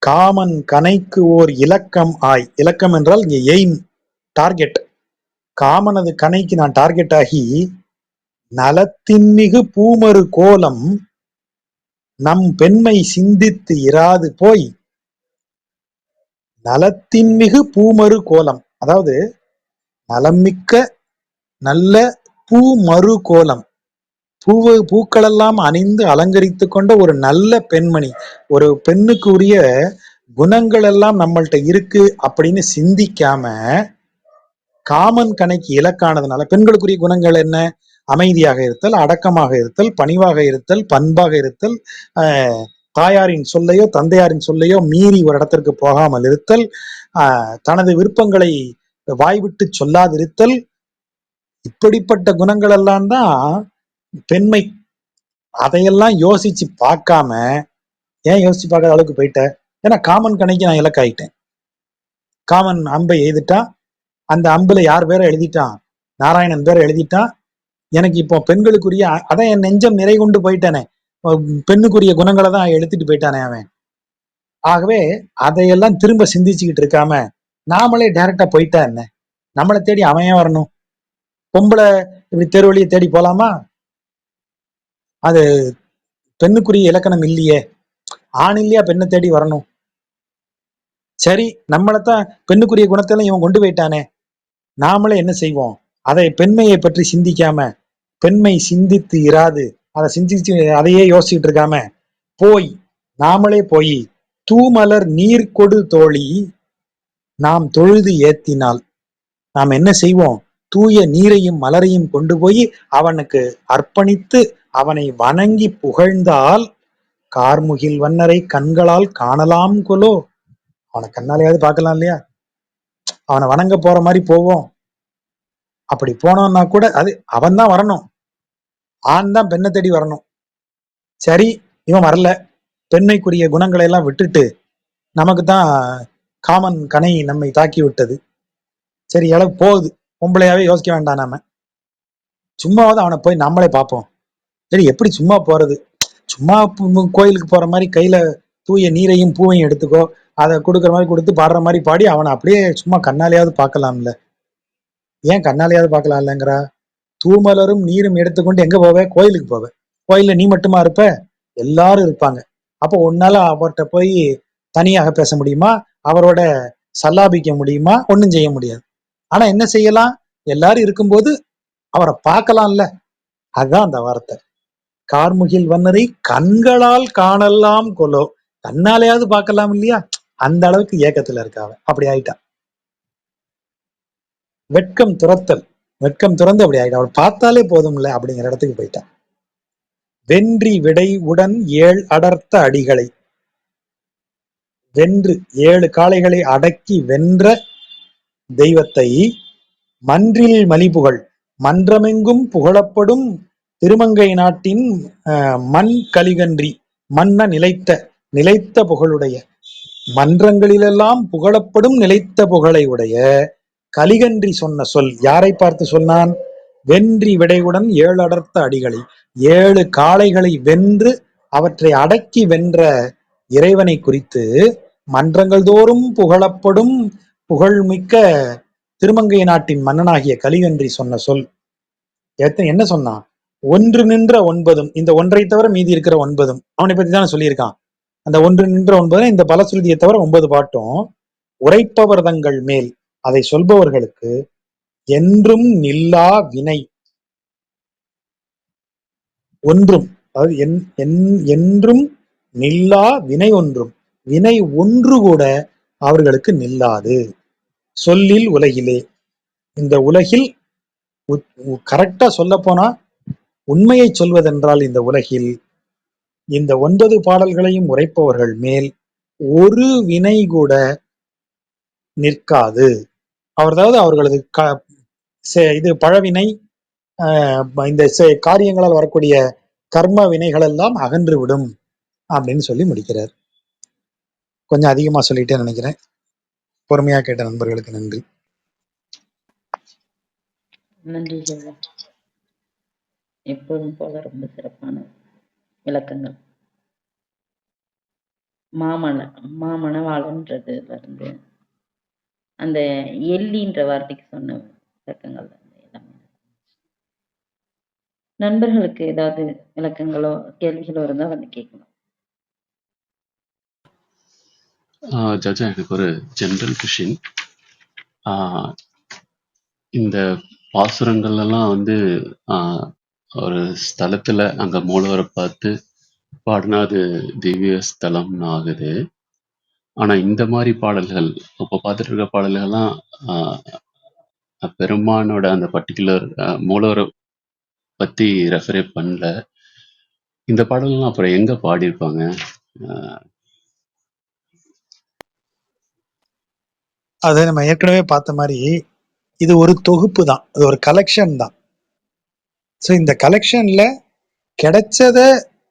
காமன் கனைக்கு ஓர் இலக்கம் ஆய், இலக்கம் என்றால் இங்க எய்ம், டார்கெட். காமனது கனைக்கு நான் டார்கெட் ஆகி, நலத்தின்மிகு பூமறு கோலம் நம் பெண்மை சிந்தித்து இராது போய். நலத்தின்மிகு பூமறு கோலம், அதாவது நலமிக்க நல்ல பூமறு கோலம், பூக்களெல்லாம் அணிந்து அலங்கரித்து கொண்ட ஒரு நல்ல பெண்மணி, ஒரு பெண்ணுக்கு உரிய குணங்கள் எல்லாம் நம்மள்ட்ட இருக்கு அப்படின்னு சிந்திக்காம, காமன் கணைக்கு இலக்கானதுனால, பெண்களுக்குரிய குணங்கள் என்ன? அமைதியாக இருத்தல், அடக்கமாக இருத்தல், பணிவாக இருத்தல், பண்பாக இருத்தல், தாயாரின் சொல்லையோ தந்தையாரின் சொல்லையோ மீறி ஒரு இடத்திற்கு போகாமல் இருத்தல், தனது விருப்பங்களை வாய்விட்டு சொல்லாதிருத்தல், இப்படிப்பட்ட குணங்கள் எல்லாம் தான் பெண்மை. அதையெல்லாம் யோசிச்சு பார்க்காம, ஏன் யோசிச்சு பார்க்காத அளவுக்கு போயிட்ட? ஏன்னா காமன் கணைக்கு நான் இலக்காயிட்டேன். காமன் அம்பை எய்துட்டா, அந்த அம்புல யார் பேரை எழுதிட்டான்? நாராயணன் பேரை எழுதிட்டான். எனக்கு இப்போ பெண்களுக்குரிய, அதான் என் நெஞ்சம் நிறை கொண்டு போயிட்டானே, பெண்ணுக்குரிய குணங்களை தான் எடுத்துட்டு போயிட்டானே அவன். ஆகவே அதையெல்லாம் திரும்ப சிந்திச்சுக்கிட்டு இருக்காம, நாமளே டைரக்டா போயிட்டா என்ன? நம்மளை தேடி அவன் ஏன் வரணும்? பொம்பளை இப்படி தெரு வழியை தேடி போலாமா? அது பெண்ணுக்குரிய இலக்கணம் இல்லையே. ஆண் இல்லையா பெண்ணை தேடி வரணும்? சரி, நம்மளைத்தான் பெண்ணுக்குரிய குணத்தெல்லாம் இவன் கொண்டு போயிட்டானே, நாமளே என்ன செய்வோம்? அதை பெண்மையை பற்றி சிந்திக்காம, பெண்மை சிந்தித்து இராது, அதை சிந்திச்சு அதையே யோசிச்சுட்டு இருக்காம போய், நாமளே போய் தூமலர் நீர் கொடு தோழி நாம் தொழுது ஏத்தினால், நாம் என்ன செய்வோம்? தூய நீரையும் மலரையும் கொண்டு போய் அவனுக்கு அர்ப்பணித்து அவனை வணங்கி புகழ்ந்தால், கார்முகில் வண்ணரை கண்களால் காணலாம் கொலோ. அவனை கண்ணாலேயாவது பார்க்கலாம் இல்லையா? அவனை வணங்க போற மாதிரி போவோம். அப்படி போனோம்னா கூட அது அவன் தான் வரணும், ஆண் தான் பெண்ணை தேடி வரணும். சரி, இவன் வரல, பெண்மைக்குரிய குணங்களை எல்லாம் விட்டுட்டு நமக்கு தான் காமன் கனை நம்மை தாக்கி விட்டது. சரி, அளவு போகுது, பொம்பளையாவே யோசிக்க வேண்டாம், நாம சும்மாவது அவனை போய் நம்மளே பார்ப்போம். சரி, எப்படி சும்மா போறது? சும்மா கோயிலுக்கு போற மாதிரி கையில தூய நீரையும் பூவையும் எடுத்துக்கோ, அதை கொடுக்குற மாதிரி கொடுத்து பாடுற மாதிரி பாடி அவனை அப்படியே சும்மா கண்ணாலேயாவது பார்க்கலாம்ல. ஏன் கண்ணாலேயாவது பார்க்கலாம் இல்லைங்கிறா? தூமலரும் நீரும் எடுத்துக்கொண்டு எங்க போவ? கோயிலுக்கு போவ. கோயில்ல நீ மட்டுமா இருப்ப? எல்லாரும் இருப்பாங்க. அப்போ உன்னால அவர்கிட்ட போய் தனியாக பேச முடியுமா? அவரோட சல்லாபிக்க முடியுமா? ஒன்றும் செய்ய முடியாது. ஆனா என்ன செய்யலாம்? எல்லாரும் இருக்கும்போது அவரை பார்க்கலாம்ல. அதுதான் அந்த வார்த்தை. கார்முகில் வண்ணரை கண்களால் காணலாம் கொலோ, கண்ணாலேயாவது பார்க்கலாம் இல்லையா? அந்த அளவுக்கு ஏக்கத்துல இருக்காவ. அப்படி ஆயிட்டா. வெட்கம் துரத்தல், வெட்கம் துறந்து அப்படி ஆயிட்டா. அவள் பார்த்தாலே போதும்ல அப்படிங்கிற இடத்துக்கு போயிட்டான். வென்றி விடை உடன் ஏழ் அடர்த்த அடிகளை, வென்று 7 காளைகளை அடக்கி வென்ற தெய்வத்தை, மன்றில் மலிபுகழ், மன்றமெங்கும் புகழப்படும் திருமங்கை நாட்டின் மண் கலிகன்றி, மன்ன நிலைத்த, நிலைத்த புகழுடைய, மன்றங்களிலெல்லாம் புகழப்படும் நிலைத்த புகழை உடைய கலிகன்றி சொன்ன சொல். யாரை பார்த்து சொன்னான்? வென்றி விடையுடன் 7 அடர்த்த அடிகளை, 7 காளைகளை வென்று அவற்றை அடக்கி வென்ற இறைவனை குறித்து மன்றங்கள் தோறும் புகழப்படும் புகழ்மிக்க திருமங்கை நாட்டின் மன்னனாகிய கலிகன்றி சொன்ன சொல். என்ன சொன்னான்? ஒன்று நின்ற 9, இந்த ஒன்றை தவிர மீதி இருக்கிற 9 அவனை பத்தி தானே சொல்லியிருக்கான். அந்த ஒன்று நின்ற 9 இந்த பலசுருதியை தவிர 9 பாட்டும் உரைப்பவர் தங்கள் மேல், அதை சொல்பவர்களுக்கு என்றும் நில்லா வினை ஒன்றும், அதாவது என்றும் நில்லா வினை ஒன்றும், வினை ஒன்று கூட அவர்களுக்கு நில்லாது. சொல்லில் உலகிலே, இந்த உலகில் கரெக்டா சொல்ல போனா உண்மையை சொல்வதென்றால் இந்த உலகில் இந்த 9 பாடல்களையும் உரைப்பவர்கள் மேல் ஒரு வினை கூட நிற்காது. அதாவது அவர்களது இது பழவினை, இந்த காரியங்களால் வரக்கூடிய கர்ம வினைகள் எல்லாம் அகன்று விடும் அப்படின்னு சொல்லி முடிக்கிறார். கொஞ்சம் அதிகமா சொல்லிட்டேன்னு நினைக்கிறேன். பொறுமையா கேட்ட நண்பர்களுக்கு நன்றி. நன்றி செல்வா. எப்போதும் போல ரொம்ப சிறப்பான விளக்கங்கள். மாமணவாளன்றதுல இருந்து அந்த எல்லின்ற வார்த்தைக்கு சொன்ன விளக்கங்கள் எல்லாமே. நண்பர்களுக்கு ஏதாவது விளக்கங்களோ கேள்விகளோ இருந்தா வந்து கேட்கலாம். ஜட்ஜா, எனக்கு ஒரு ஜென்ரல் கொஷின். இந்த பாசுரங்கள் எல்லாம் வந்து ஒரு ஸ்தலத்துல அங்க மூலவரை பார்த்து பாடினா அது திவ்ய ஸ்தலம்னு ஆகுது. ஆனா இந்த மாதிரி பாடல்கள் இப்ப பார்த்துட்டு இருக்க பாடல்கள்லாம் பெருமானோட அந்த பர்டிகுலர் மூலவரை பத்தி ரெஃபரே பண்ணல. இந்த பாடல்கள்லாம் அப்புறம் எங்க பாடியிருப்பாங்க? அதை நம்ம ஏற்கனவே பார்த்த மாதிரி இது ஒரு தொகுப்பு தான், இது ஒரு கலெக்ஷன் தான். ஸோ இந்த கலெக்ஷன்ல கிடைச்சத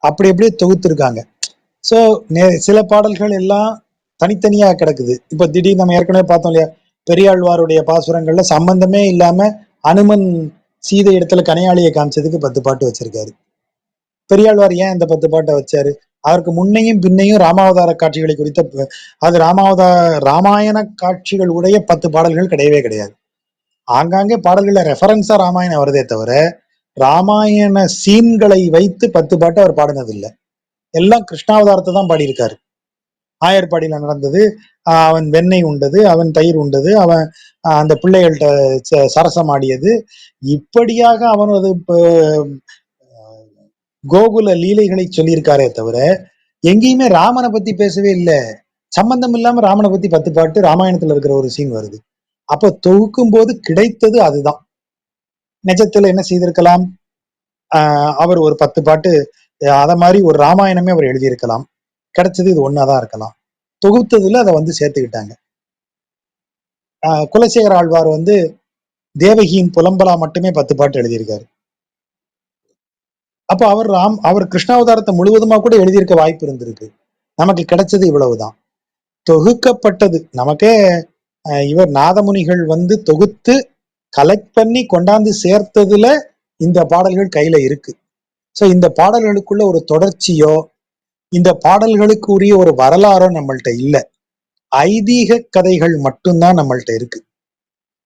அப்படி அப்படியே தொகுத்துருக்காங்க. ஸோ சில பாடல்கள் எல்லாம் தனித்தனியா கிடக்குது. இப்ப திடீர்னு நம்ம ஏற்கனவே பார்த்தோம் இல்லையா, பெரியாழ்வாருடைய பாசுரங்கள்ல சம்பந்தமே இல்லாம அனுமன் சீதை இடத்துல கனையாளியை காமிச்சதுக்கு 10 பாட்டு வச்சிருக்காரு. பெரியாழ்வார் ஏன் இந்த 10 பாட்டை வச்சாரு? அதற்கு முன்னையும் பின்னையும் ராமாவதார காட்சிகளை குறித்த அது ராமாயண காட்சிகள் உடைய 10 பாடல்கள் கிடையவே கிடையாது. ஆங்காங்கே பாடல்கள்ல ரெஃபரன்ஸா ராமாயணம் வருதே தவிர ராமாயண சீன்களை வைத்து 10 பாட்டு அவர் பாடினது இல்லை. எல்லாம் கிருஷ்ணாவதாரத்தை தான் பாடியிருக்காரு. ஆயர்பாடியில நடந்தது, அவன் வெண்ணெய் உண்டது, அவன் தயிர் உண்டது, அவன் அந்த பிள்ளைகள்கிட்ட சரசம் ஆடியது, இப்படியாக அவனது கோகுல லீலைகளை சொல்லியிருக்காரே தவிர எங்கேயுமே ராமனை பத்தி பேசவே இல்லை. சம்பந்தம் இல்லாம ராமனை பத்தி 10 பாட்டு ராமாயணத்துல இருக்கிற ஒரு சீன் வருது. அப்ப தொகுக்கும் போது கிடைத்தது அதுதான். நிஜத்துல என்ன செய்திருக்கலாம், அவர் ஒரு 10 பாட்டு அத மாதிரி ஒரு ராமாயணமே அவர் எழுதியிருக்கலாம். கிடைச்சது இது ஒன்னாதான் இருக்கலாம். தொகுத்ததுல அதை வந்து சேர்த்துக்கிட்டாங்க. குலசேகர ஆழ்வார் வந்து தேவகியின் புலம்பலா மட்டுமே 10 பாட்டு எழுதியிருக்காரு. அப்ப அவர் கிருஷ்ணாவதாரத்தை முழுவதுமா கூட எழுதியிருக்க வாய்ப்பு இருந்திருக்கு. நமக்கு கிடைச்சது இவ்வளவுதான், தொகுக்கப்பட்டது. நமக்கே இவர் நாதமுனிகள் வந்து தொகுத்து கலெக்ட் பண்ணி கொண்டாந்து சேர்த்ததுல இந்த பாடல்கள் கையில இருக்கு. சோ இந்த பாடல்களுக்குள்ள ஒரு தொடர்ச்சியோ இந்த பாடல்களுக்கு உரிய ஒரு வரலாறோ நம்மள்ட்ட இல்லை. ஐதீக கதைகள் மட்டும்தான் நம்மள்ட்ட இருக்கு.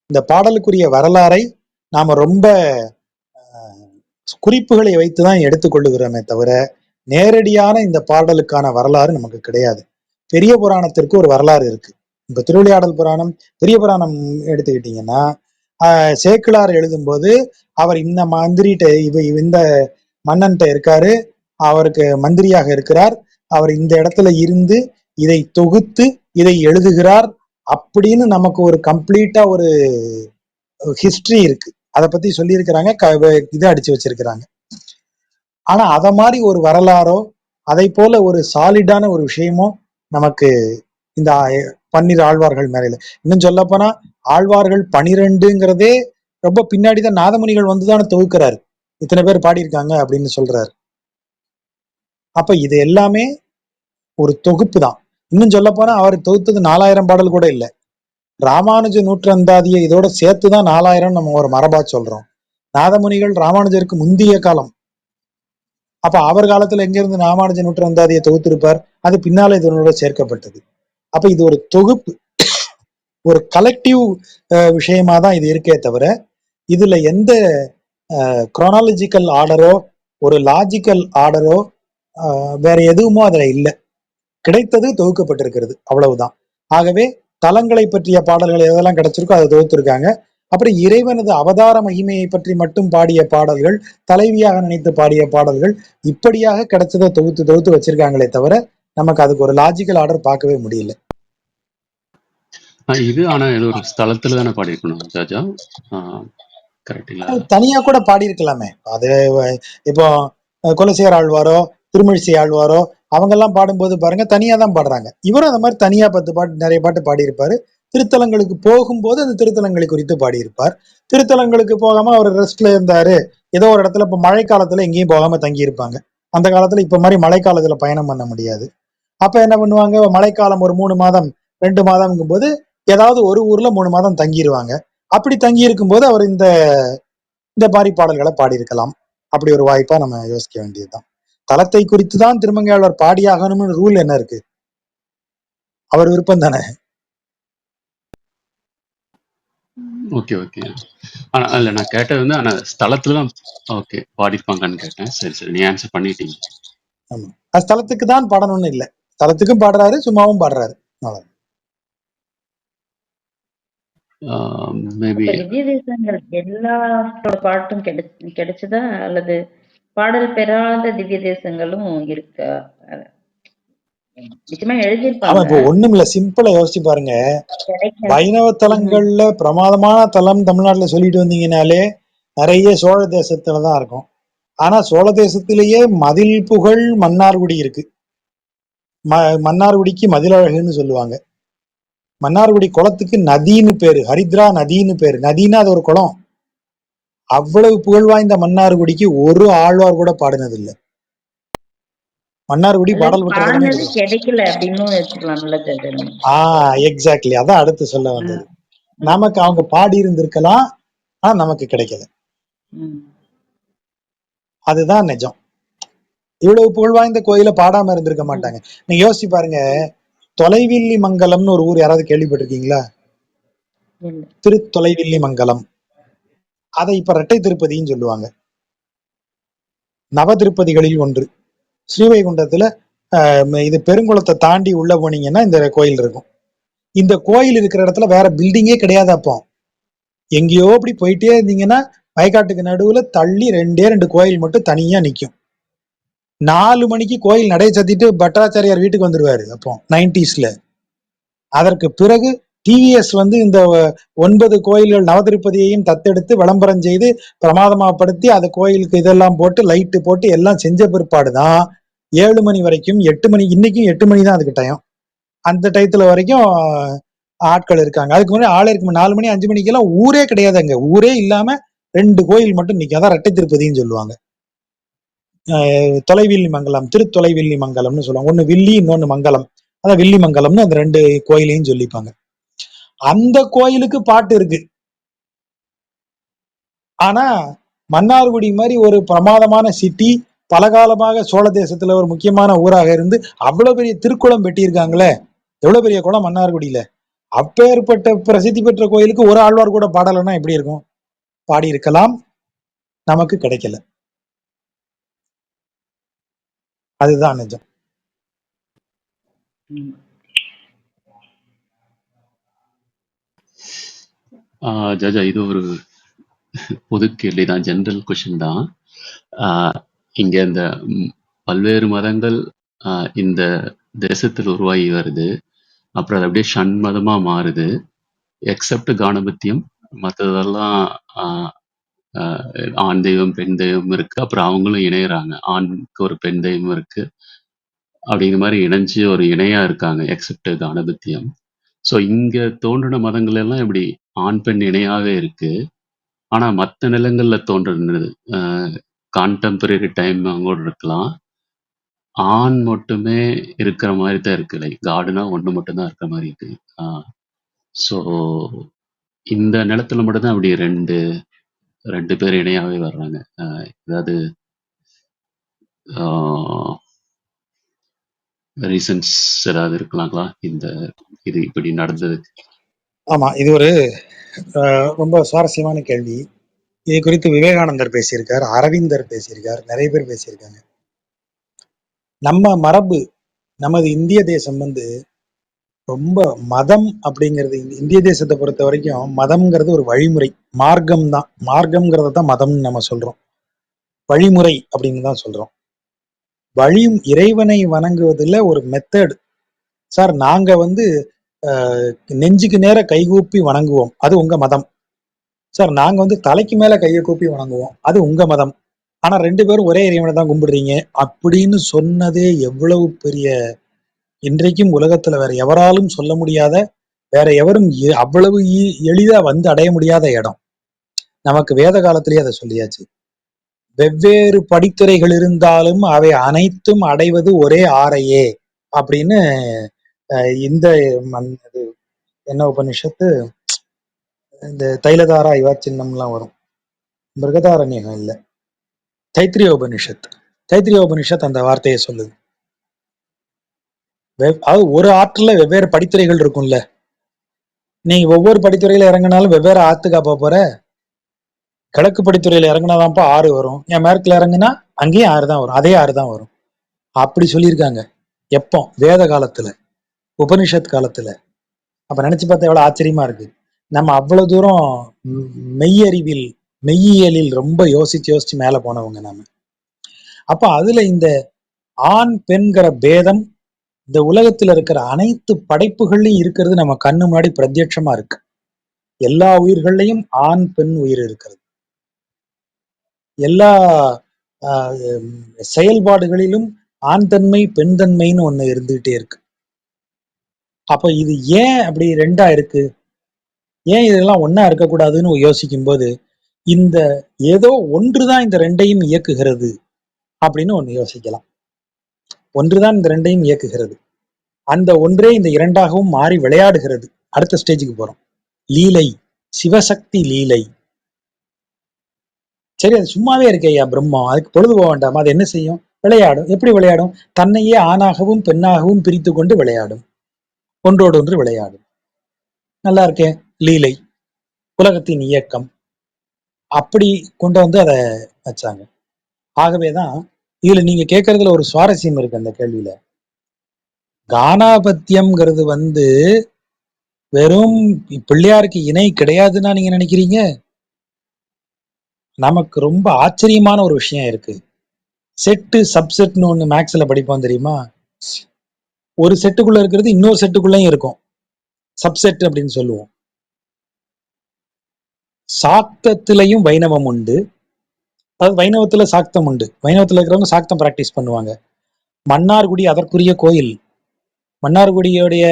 இந்த பாடலுக்குரிய வரலாறை நாம ரொம்ப குறிப்புகளை வைத்துதான் எடுத்துக்கொள்ளுகிறோமே தவிர நேரடியான இந்த பாடலுக்கான வரலாறு நமக்கு கிடையாது. பெரிய புராணத்திற்கு ஒரு வரலாறு இருக்கு. இப்ப திருவிளையாடல் புராணம், பெரிய புராணம் எடுத்துக்கிட்டீங்கன்னா சேக்கிழார் எழுதும்போது அவர் இந்த மந்திரிட்ட இந்த மன்னன்ட்ட இருக்காரு, அவருக்கு மந்திரியாக இருக்கிறார், அவர் இந்த இடத்துல இருந்து இதை தொகுத்து இதை எழுதுகிறார் அப்படின்னு நமக்கு ஒரு கம்ப்ளீட்டா ஒரு ஹிஸ்டரி இருக்கு. அதை பத்தி சொல்லியிருக்கிறாங்க, இதை அடிச்சு வச்சிருக்கிறாங்க. ஆனா அத மாதிரி ஒரு வரலாறோ அதை போல ஒரு சாலிடான ஒரு விஷயமோ நமக்கு இந்த 12 ஆழ்வார்கள் மேல இல்லை. இன்னும் சொல்ல போனா ஆழ்வார்கள் 12ங்கிறதே ரொம்ப பின்னாடிதான் நாதமுனிகள் வந்துதானே தொகுக்கிறாரு. இத்தனை பேர் பாடியிருக்காங்க அப்படின்னு சொல்றாரு. அப்ப இது எல்லாமே ஒரு தொகுப்பு தான். இன்னும் சொல்ல போனா அவர் தொகுத்தது 4000 பாடல் கூட இல்லை. ராமானுஜ நூற்றந்தாதியை இதோட சேர்த்துதான் 4000 நம்ம ஒரு மரபா சொல்றோம். நாதமுனிகள் ராமானுஜருக்கு முந்திய காலம். அப்ப அவர் காலத்துல எங்க இருந்து ராமானுஜ நூற்றந்தாதியை தொகுத்திருப்பார்? அது பின்னால இதனோட சேர்க்கப்பட்டது. அப்ப இது ஒரு தொகுப்பு, ஒரு கலெக்டிவ் விஷயமா தான் இது இருக்கே தவிர இதுல எந்த குரோனாலஜிக்கல் ஆர்டரோ ஒரு லாஜிக்கல் ஆர்டரோ வேற எதுவுமோ அதுல இல்லை. கிடைத்தது தொகுக்கப்பட்டிருக்கிறது, அவ்வளவுதான். ஆகவே தலங்களை பற்றிய பாடல்கள் எதெல்லாம் கிடைச்சிருக்கோ அதை தொகுத்திருக்காங்க. அப்புறம் இறைவனது அவதார மகிமையை பற்றி மட்டும் பாடிய பாடல்கள், தலைவியாக நினைத்து பாடிய பாடல்கள், இப்படியாக கிடைச்சதை தொகுத்து தொகுத்து வச்சிருக்காங்களே தவிர நமக்கு அதுக்கு ஒரு லாஜிக்கல் ஆர்டர் பார்க்கவே முடியல. இது ஆனா ஏதோ ஒரு ஸ்தலத்துல தானே பாடியிருக்கணும் ராஜா, கரெக்டுங்களா? தனியா கூட பாடியிருக்கலாமே. அது இப்போ குலசேகர ஆழ்வாரோ திருமழிசை ஆழ்வாரோ அவங்க எல்லாம் பாடும்போது பாருங்க தனியா தான் பாடுறாங்க. இவரும் அந்த மாதிரி தனியா 10 பாட்டு நிறைய பாட்டு பாடியிருப்பாரு. திருத்தலங்களுக்கு போகும்போது அந்த திருத்தலங்களை குறித்து பாடியிருப்பார். திருத்தலங்களுக்கு போகாம அவர் ரெஸ்ட்ல இருந்தாரு, ஏதோ ஒரு இடத்துல இப்ப மழை காலத்துல எங்கேயும் போகாம தங்கி இருப்பாங்க. அந்த காலத்துல இப்ப மாதிரி மழை காலத்துல பயணம் பண்ண முடியாது. அப்ப என்ன பண்ணுவாங்க, மழைக்காலம் ஒரு 3 மாதம் 2 மாதம்ங்கும் போது ஏதாவது ஒரு ஊர்ல 3 மாதம் தங்கிடுவாங்க. அப்படி தங்கி இருக்கும்போது அவர் இந்த இந்த மாதிரி பாடல்களை பாடியிருக்கலாம். அப்படி ஒரு வாய்ப்பா நம்ம யோசிக்க வேண்டியதுதான். தலத்தை குறித்து தான் திருமங்கையாளர் பாடியாகணும்னு ரூல் என்ன இருக்கு? அவர் விருப்பம் தானே. Okay, okay. ஆனா இல்ல நான் கேட்டது வந்து ஆனா ஸ்தலத்துல தான் ஓகே பாடியிருப்பாங்கன்னு கேட்டேன். சரி, சரி. நீங்க ஆன்சர் பண்ணிட்டீங்க. ஆமா. அது ஸ்தலத்துக்கு தான் பாடணும்னு இல்லை, ஸ்தலத்துக்கும் பாடுறாரு, சும்மாவும் பாடுறாரு. அவ்வளவுதான். மேபி அப்ப திவ்ய தேசங்கள் எல்லாத்தோட பாட்டும் கிடைச்சதா, அல்லது பாடல் பெறாத திவ்ய தேசங்களும் இருக்கா? அஹ் நிச்சயமா ஆமா, எழுதியிருப்பாங்க, இப்போ ஒண்ணும் இல்ல, சிம்பிளா யோசிச்சு பாருங்க. கிடைக்கல. வைணவ ம். தலங்கள்ல பிரமாதமான தலம் தமிழ்நாட்டுல சொல்லிட்டு வந்தீங்கனாலே நிறைய சோழ தேசத்துலதான் இருக்கும். ஆனா சோழ தேசத்திலேயே மதில் புகழ் மன்னார்குடி இருக்கு. மன்னார்குடிக்கு மதிலழகுன்னு சொல்லுவாங்க. மன்னார்குடி குளத்துக்கு நதின்னு பேரு, ஹரித்ரா நதின்னு பேரு. நதினா அது ஒரு குளம். அவ்வளவு புகழ் வாய்ந்த மன்னார்குடிக்கு ஒரு ஆழ்வார் கூட பாடினது இல்ல. மன்னார்குடி அல்லது பாடல் பெற்ற தலமே பாடினது கிடையாது. கிடைக்கல அப்படின்னு வச்சுக்கலாம்ல ஜெகன். எக்ஸாக்ட்லி, அதான் அடுத்து சொல்ல வந்தது. ம். நமக்கு அவங்க பாடி இருந்திருக்கலாம், ஆனா நமக்கு கிடைக்கல. ம். அதுதான் நிஜம். இவ்வளவு புகழ் வாய்ந்த கோயில பாடாம இருந்திருக்க ம். மாட்டாங்க. நீங்க யோசிச்சு பாருங்க, தொலைவில்லி மங்கலம்னு ஒரு ஊர் யாராவது கேள்விப்பட்டிருக்கீங்களா? இல்ல. திருத்தொலைவில்லி மங்கலம். அதை இப்ப இரட்டை திருப்பதின்னு சொல்லுவாங்க. நவ திருப்பதிகளில் ஒன்று. ஸ்ரீவைகுண்டத்துல இது பெருங்குளத்தை தாண்டி உள்ள போனீங்கன்னா இந்த கோயில் இருக்கும். இந்த கோயில் இருக்கிற இடத்துல வேற பில்டிங்கே கிடையாது. அப்போ எங்கேயோ அப்படி போயிட்டே இருந்தீங்கன்னா வயக்காட்டுக்கு நடுவுல தள்ளி 2 கோயில் மட்டும் தனியா நிக்கும். 4 மணிக்கு கோயில் நடை சத்திட்டு பட்டாச்சாரியார் வீட்டுக்கு வந்துருவாரு. அப்போ 90ஸ்ல. அதற்கு பிறகு டிவிஎஸ் வந்து இந்த 9 கோயில்கள் நவதிருப்பதியையும் தத்தெடுத்து விளம்பரம் செய்து பிரமாதமாப்படுத்தி அந்த கோயிலுக்கு இதெல்லாம் போட்டு லைட்டு போட்டு எல்லாம் செஞ்ச பிற்பாடுதான் 7 மணி வரைக்கும், 8 மணி, இன்னைக்கும் 8 மணி தான் அதுக்கு டைம். அந்த டயத்துல வரைக்கும் ஆட்கள் இருக்காங்க. அதுக்கு முன்னாடி ஆளே இருக்கு. 4 மணி 5 மணிக்கெல்லாம் ஊரே கிடையாது. அங்க ஊரே இல்லாம 2 கோயில் மட்டும் நிக்கும். அதான் இரட்டை திருப்பதின்னு சொல்லுவாங்க. தொலைவில்லி மங்கலம், திருத்தொலைவில்லி மங்கலம்னு சொல்லுவாங்க. ஒண்ணு வில்லி, இன்னொன்னு மங்கலம். அதான் வில்லி மங்கலம்னு அந்த 2 கோயிலையும் சொல்லிப்பாங்க. அந்த கோயிலுக்கு பாட்டு இருக்கு. ஆனா மன்னார்குடி மாதிரி ஒரு பிரமாதமான சிட்டி, பலகாலமாக சோழ தேசத்துல ஒரு முக்கியமான ஊராக இருந்து அவ்வளவு பெரிய திருக்குளம் வெட்டியிருக்காங்களே, எவ்வளவு பெரிய குளம் மன்னார்குடியில. அப்பேற்பட்ட பிரசித்தி பெற்ற கோயிலுக்கு ஒரு ஆழ்வார் கூட பாடலைன்னா எப்படி இருக்கும்? பாடி இருக்கலாம், நமக்கு கிடைக்கல. அதுதான் நிஜம். ம். ஜஜா இது ஒரு பொது கேள்வி தான், ஜென்ரல் கொஷின் தான். இங்க இந்த பல்வேறு மதங்கள் இந்த தேசத்தில் உருவாகி வருது. அப்புறம் அது அப்படியே ஷண்மதமா மாறுது. எக்ஸப்ட் காணபத்தியம், மற்றதெல்லாம் ஆண் தெய்வம் பெண் தெய்வம் இருக்கு. அப்புறம் அவங்களும் இணையறாங்க, ஆணுக்கு ஒரு பெண் தெய்வம் இருக்கு அப்படிங்கிற மாதிரி இணைஞ்சு ஒரு இணையா இருக்காங்க, எக்ஸப்ட் காணபத்தியம். ஸோ இங்க தோன்றின மதங்கள் எல்லாம் இப்படி ஆண் பெண் இணையாவே இருக்கு. ஆனா மற்ற நிலங்கள்ல தோன்றினது கான்டெம்பரரி டைம் கூட இருக்கலாம், ஆண் மட்டுமே இருக்கிற மாதிரி தான் இருக்கு. லைக் காடுனா ஒன்று மட்டும்தான் இருக்கிற மாதிரி இருக்கு. ஸோ இந்த நிலத்துல மட்டும்தான் அப்படி ரெண்டு பேர் இணையாவே வர்றாங்க. ஏதாவது ரீசன்ஸ் ஏதாவது இருக்கலாங்களா இந்த இது இப்படி நடந்தது? ஆமா, இது ஒரு ரொம்ப சுவாரஸ்யமான கேள்வி. இது குறித்து விவேகானந்தர் பேசியிருக்கார், அரவிந்தர் பேசியிருக்கார், நிறைய பேர் பேசியிருக்காங்க. நம்ம மரபு, நமது இந்திய தேசம் வந்து ரொம்ப மதம் அப்படிங்கிறது, இந்திய தேசத்தை பொறுத்த வரைக்கும் மதம்ங்கிறது ஒரு வழிமுறை, மார்க்கம் தான். மார்க்கம்ங்கிறத தான் மதம்னு நம்ம சொல்றோம், வழிமுறை அப்படின்னு தான் சொல்றோம். இறைவனை வணங்குவதில் ஒரு மெத்தட். சார், நாங்க வந்து நெஞ்சுக்கு நேர கைகூப்பி வணங்குவோம், அது உங்க மதம். சார், நாங்க வந்து தலைக்கு மேல கையை கூப்பி வணங்குவோம், அது உங்க மதம். ஆனா 2 பேரும் ஒரே இறைவனை தான் கும்பிடுறீங்க அப்படின்னு சொன்னதே எவ்வளவு பெரிய, இன்றைக்கும் உலகத்துல வேற எவராலும் சொல்ல முடியாத, வேற எவரும் அவ்வளவு எளிதா வந்து அடைய முடியாத இடம். நமக்கு வேத காலத்திலேயே அதை சொல்லியாச்சு. வெவ்வேறு படித்துறைகள் இருந்தாலும் அவை அனைத்தும் அடைவது ஒரே ஆரையே. அப்படின்னு இந்த இது என்ன உபனிஷத்து, இந்த தைலதாரா இவா சின்னம்லாம் வரும், மிருகதாரண்யம் இல்ல, தைத்திரிய உபனிஷத். தைத்திரிய உபனிஷத் அந்த வார்த்தையை சொல்லுது. அது ஒரு ஆற்றுல வெவ்வேறு படித்துறைகள் இருக்கும்ல, நீங்க ஒவ்வொரு படித்துறையில இறங்கினாலும் வெவ்வேறு ஆத்துக்கா போற. கிழக்கு படித்துறையில இறங்கினாதான்ப்பா 6 வரும், என் மேற்குல இறங்குனா அங்கேயும் 6 தான் வரும், அதே 6 தான் வரும். அப்படி சொல்லியிருக்காங்க. எப்போ? வேத காலத்துல, உபனிஷத் காலத்துல. அப்ப நினைச்சு பார்த்தா எவ்வளவு ஆச்சரியமா இருக்கு. நம்ம அவ்வளவு தூரம் மெய்யறிவில், மெய்யியலில் ரொம்ப யோசிச்சு யோசிச்சு மேல போனவங்க நாம. அப்ப அதுல இந்த ஆண் பெண்கிற பேதம் இந்த உலகத்துல இருக்கிற அனைத்து படைப்புகள்லயும் இருக்கிறது நம்ம கண்ணு முன்னாடி பிரத்யட்சமா இருக்கு. எல்லா உயிர்கள்லையும் ஆண் பெண் உயிர் இருக்கிறது. எல்லா செயல்பாடுகளிலும் ஆண் தன்மை பெண் தன்மைன்னு ஒண்ணு இருந்துகிட்டே இருக்கு. அப்ப இது ஏன் அப்படி ரெண்டா இருக்கு, ஏன் இதெல்லாம் ஒன்னா இருக்கக்கூடாதுன்னு யோசிக்கும் போது, இந்த ஏதோ ஒன்றுதான் இந்த ரெண்டையும் இயக்குகிறது அப்படின்னு ஒண்ணு யோசிக்கலாம். ஒன்றுதான் இந்த ரெண்டையும் இயக்குகிறது, அந்த ஒன்றே இந்த இரண்டாகவும் மாறி விளையாடுகிறது. அடுத்த ஸ்டேஜுக்கு போறோம். லீலை, சிவசக்தி லீலை. சரி, அது சும்மாவே இருக்கு ஐயா பிரம்மம், அதுக்கு பொழுது போக வேண்டாமா? அது என்ன செய்யும்? விளையாடும். எப்படி விளையாடும்? தன்னையே ஆணாகவும் பெண்ணாகவும் பிரித்து கொண்டு விளையாடும், ஒன்றோடு ஒன்று விளையாடும். நல்லா இருக்கேன். லீலை, உலகத்தின் இயக்கம், அப்படி கொண்டு வந்து அதை வச்சாங்க. ஆகவேதான் இதுல நீங்க கேட்கறதுல ஒரு சுவாரஸ்யம் இருக்கு. அந்த கேள்வியில கானாபத்தியம்ங்கிறது வெறும் பிள்ளையாருக்கு இணை கிடையாதுன்னா நீங்க நினைக்கிறீங்க? நமக்கு ரொம்ப ஆச்சரியமான ஒரு விஷயம் இருக்கு. செட்டு சப்செட்னு ஒண்ணு மேக்ஸ்ல படிப்போம் தெரியுமா? ஒரு செட்டுக்குள்ள இருக்கிறது இன்னொரு செட்டுக்குள்ளயும் இருக்கும், சப்செட் அப்படின்னு சொல்லுவோம். சாக்தத்திலையும் வைணவம் உண்டு. அதாவது வைணவத்துல சாக்தம் உண்டு. வைணவத்துல இருக்கிறவங்க சாக்தம் பிராக்டிஸ் பண்ணுவாங்க. மன்னார்குடி அதற்குரிய கோயில். மன்னார்குடியோடைய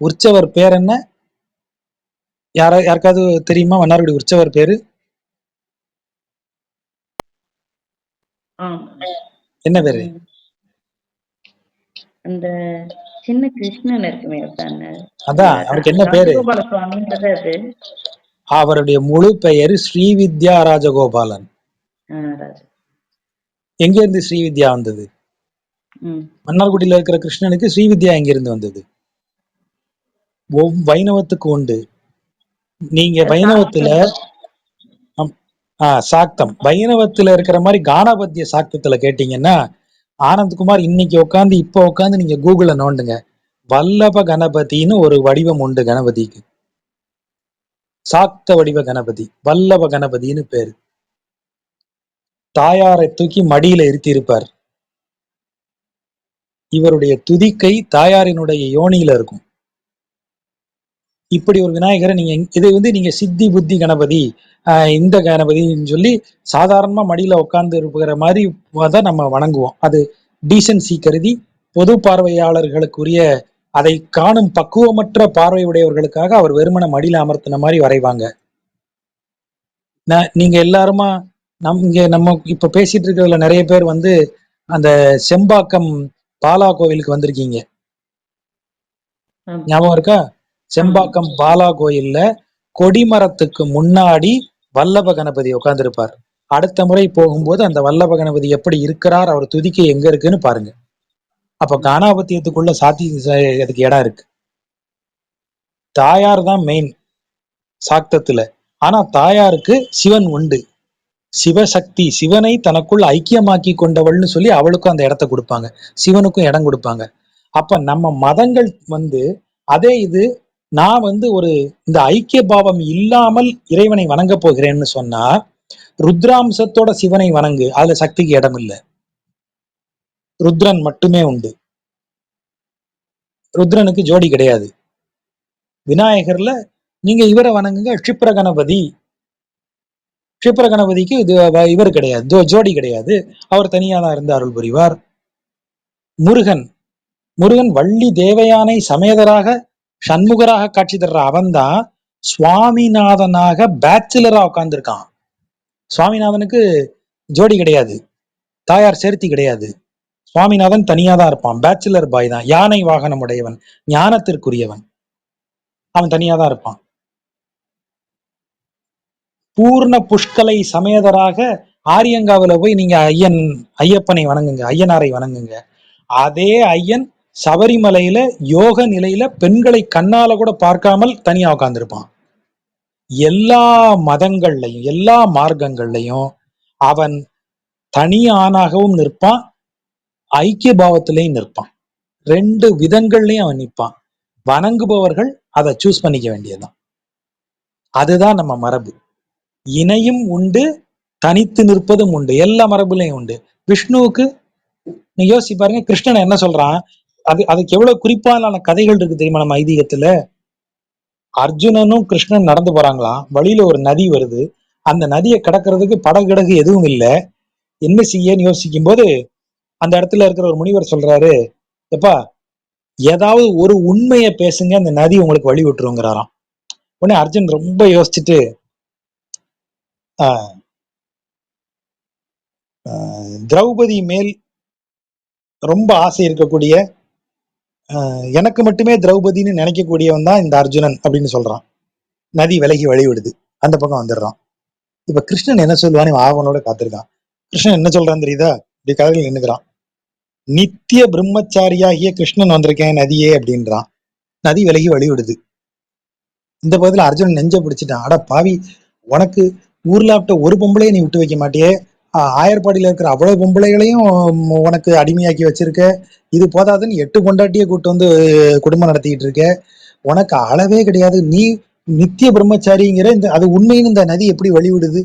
உற்சவர் பேர் என்ன? யாருக்காவது தெரியுமா மன்னார்குடி உற்சவர் பேரு? என்ன பேரு? அந்த சின்ன கிருஷ்ணன் இருக்குமே தானே, அதான், அவருக்கு என்ன பேரு? ராஜகோபால சுவாமின்றது அது. அவருடைய முழு பெயர் ஸ்ரீவித்யா ராஜகோபாலன். எங்க இருந்து ஸ்ரீவித்யா வந்தது? மன்னார்குடியில இருக்கிற கிருஷ்ணனுக்கு ஸ்ரீவித்யா எங்க இருந்து வந்தது? வைணவத்துக்கு உண்டு. நீங்க வைணவத்துல சாக்தம், வைணவத்துல இருக்கிற மாதிரி கானாபத்திய சாக்தத்துல கேட்டீங்கன்னா, ஆனந்த்குமார் இன்னைக்கு உட்காந்து நீங்க கூகுள்ல நோண்டுங்க, வல்லப கணபதினு ஒரு வடிவம் உண்டு கணபதிக்கு. சாக்த வடிவ கணபதி, வல்லப கணபதினு பேரு. தாயாரை தூக்கி மடியில இருத்தி இருப்பார். இவருடைய துதிக்கை தாயாரினுடைய யோனியில இருக்கும். இப்படி ஒரு விநாயகரை நீங்க இதை நீங்க சித்தி புத்தி கணபதி, இந்த கணபதின்னு சொல்லி சாதாரணமா மடியில உட்கார்ந்து இருக்கிற மாதிரி தான் நம்ம வணங்குவோம். அது டீசன்சி கருதி பொது பார்வையாளர்களுக்குரிய, அதை காணும் பக்குவமற்ற பார்வை உடையவர்களுக்காக அவர் வெறுமன மடியில அமர்த்தின மாதிரி வரைவாங்க. நீங்க எல்லாருமா நம்ம இப்ப பேசிட்டு இருக்கிறதுல நிறைய பேர் அந்த செம்பாக்கம் பாலா கோவிலுக்கு வந்திருக்கீங்க, ஞாபகம் இருக்கா? செம்பாக்கம் பாலா கோயில்ல கொடிமரத்துக்கு முன்னாடி வல்லப கணபதி உட்கார்ந்துருப்பார். அடுத்த முறை போகும்போது அந்த வல்லப கணபதி எப்படி இருக்கிறார், அவர் துதிக்கை எங்க இருக்குன்னு பாருங்க. அப்ப கானாபத்தியத்துக்குள்ள அதுக்கு இடம் இருக்கு. தாயார் தான் மெயின் சாக்தத்துல. ஆனா தாயாருக்கு சிவன் உண்டு, சிவசக்தி, சிவனை தனக்குள் ஐக்கியமாக்கி கொண்டவள்னு சொல்லி அவளுக்கும் அந்த இடத்த கொடுப்பாங்க, சிவனுக்கும் இடம் கொடுப்பாங்க. அப்ப நம்ம மதங்கள் அதே இது நான் ஒரு இந்த ஐக்கிய பாவம் இல்லாமல் இறைவனை வணங்க போகிறேன்னு சொன்னா, ருத்ராம்சத்தோட சிவனை வணங்கு, அதுல சக்திக்கு இடம் இல்லை, ருத்ரன் மட்டுமே உண்டு. ருத்ரனுக்கு ஜோடி கிடையாது. விநாயகர்ல நீங்க இவரை வணங்குங்க, க்ஷிப்ர கணபதி. க்ஷிப்ர கணபதிக்கு இவர் கிடையாது, ஜோடி கிடையாது, அவர் தனியா தான் இருந்து அருள் புரிவார். முருகன் வள்ளி தேவயானை சமேதராக சண்முகராக காட்சி தர்ற அவன்தான் சுவாமிநாதனாக பேச்சுலரா உட்கார்ந்துருக்கான். சுவாமிநாதனுக்கு ஜோடி கிடையாது, தாயார் சேர்த்தி கிடையாது. சுவாமிநாதன் தனியா தான் இருப்பான், பேச்சுலர் பாய் தான், யானை வாகனம் உடையவன், ஞானத்திற்குரியவன், அவன் தனியா தான் இருப்பான். பூர்ண புஷ்கலை சமேதராக ஆரியங்காவில போய் நீங்க ஐயப்பனை வணங்குங்க, ஐயனாரை வணங்குங்க. அதே ஐயன் சபரிமலையில யோக நிலையில பெண்களை கண்ணால கூட பார்க்காமல் தனியா உட்கார்ந்திருப்பான். எல்லா மதங்கள்லையும் எல்லா மார்க்கங்கள்லையும் அவன் தனி ஆணாகவும் நிற்பான், ஐக்கிய பாவத்திலையும் நிற்பான். ரெண்டு விதங்கள்லயும் அவன் நிற்பான். வணங்குபவர்கள் அதை சூஸ் பண்ணிக்க வேண்டியதுதான். அதுதான் நம்ம மரபு. இணையும் உண்டு, தனித்து நிற்பதும் உண்டு, எல்லா மரபுலையும் உண்டு. விஷ்ணுவுக்கு நீங்க யோசிச்சு பாருங்க, கிருஷ்ணன் என்ன சொல்றான், அதுக்கு எவ்வளவு குறிப்பான கதைகள் இருக்கு தெரியுமா நம்ம ஐதீகத்துல. அர்ஜுனனும் கிருஷ்ணன் நடந்து போறாங்களாம், வழியில ஒரு நதி வருது, அந்த நதியை கடக்கிறதுக்கு படகிடகு எதுவும் இல்லை, என்ன செய்யன்னு யோசிக்கும் போது அந்த இடத்துல இருக்கிற ஒரு முனிவர் சொல்றாரு, எப்பா ஏதாவது ஒரு உண்மையை பேசுங்க, அந்த நதி உங்களுக்கு வழி விட்டுருங்கிறாராம். உடனே அர்ஜுன் ரொம்ப யோசிச்சுட்டு, ஆஹ் திரௌபதி மேல் ரொம்ப ஆசை இருக்கக்கூடிய, எனக்கு மட்டுமே திரௌபதினு நினைக்கக்கூடியவன் தான் இந்த அர்ஜுனன் அப்படின்னு சொல்றான். நதி விலகி வழி விடுது, அந்த பக்கம் வந்துடுறான். இப்ப கிருஷ்ணன் என்ன சொல்லுவான்னு இவன் ஆவனோட காத்திருக்கான். கிருஷ்ணன் என்ன சொல்றான் தெரியுதா, இப்படி கதையில் நின்னுக்கிறான். நித்திய பிரம்மச்சாரியாகிய கிருஷ்ணன் வந்திருக்கேன் நதியே அப்படின்றான். நதி விலகி வழி விடுது. இந்த பகுதியில் அர்ஜுனன் நெஞ்ச பிடிச்சிட்டான். அட பாவி, உனக்கு ஊர்லாப்ட ஒரு பொம்பளையை நீ விட்டு வைக்க மாட்டியே, ஆயர்பாடியில இருக்கிற அவ்வளவு பொம்பளைகளையும் உனக்கு அடிமையாக்கி வச்சிருக்க, இது போதாதுன்னு 8 பொண்டாட்டியை கூட்டு வந்து குடும்பம் நடத்திக்கிட்டு இருக்க, உனக்கு அளவே கிடையாது, நீ நித்திய பிரம்மச்சாரிங்கிற இந்த அது உண்மைன்னு இந்த நதி எப்படி வழிவிடுது?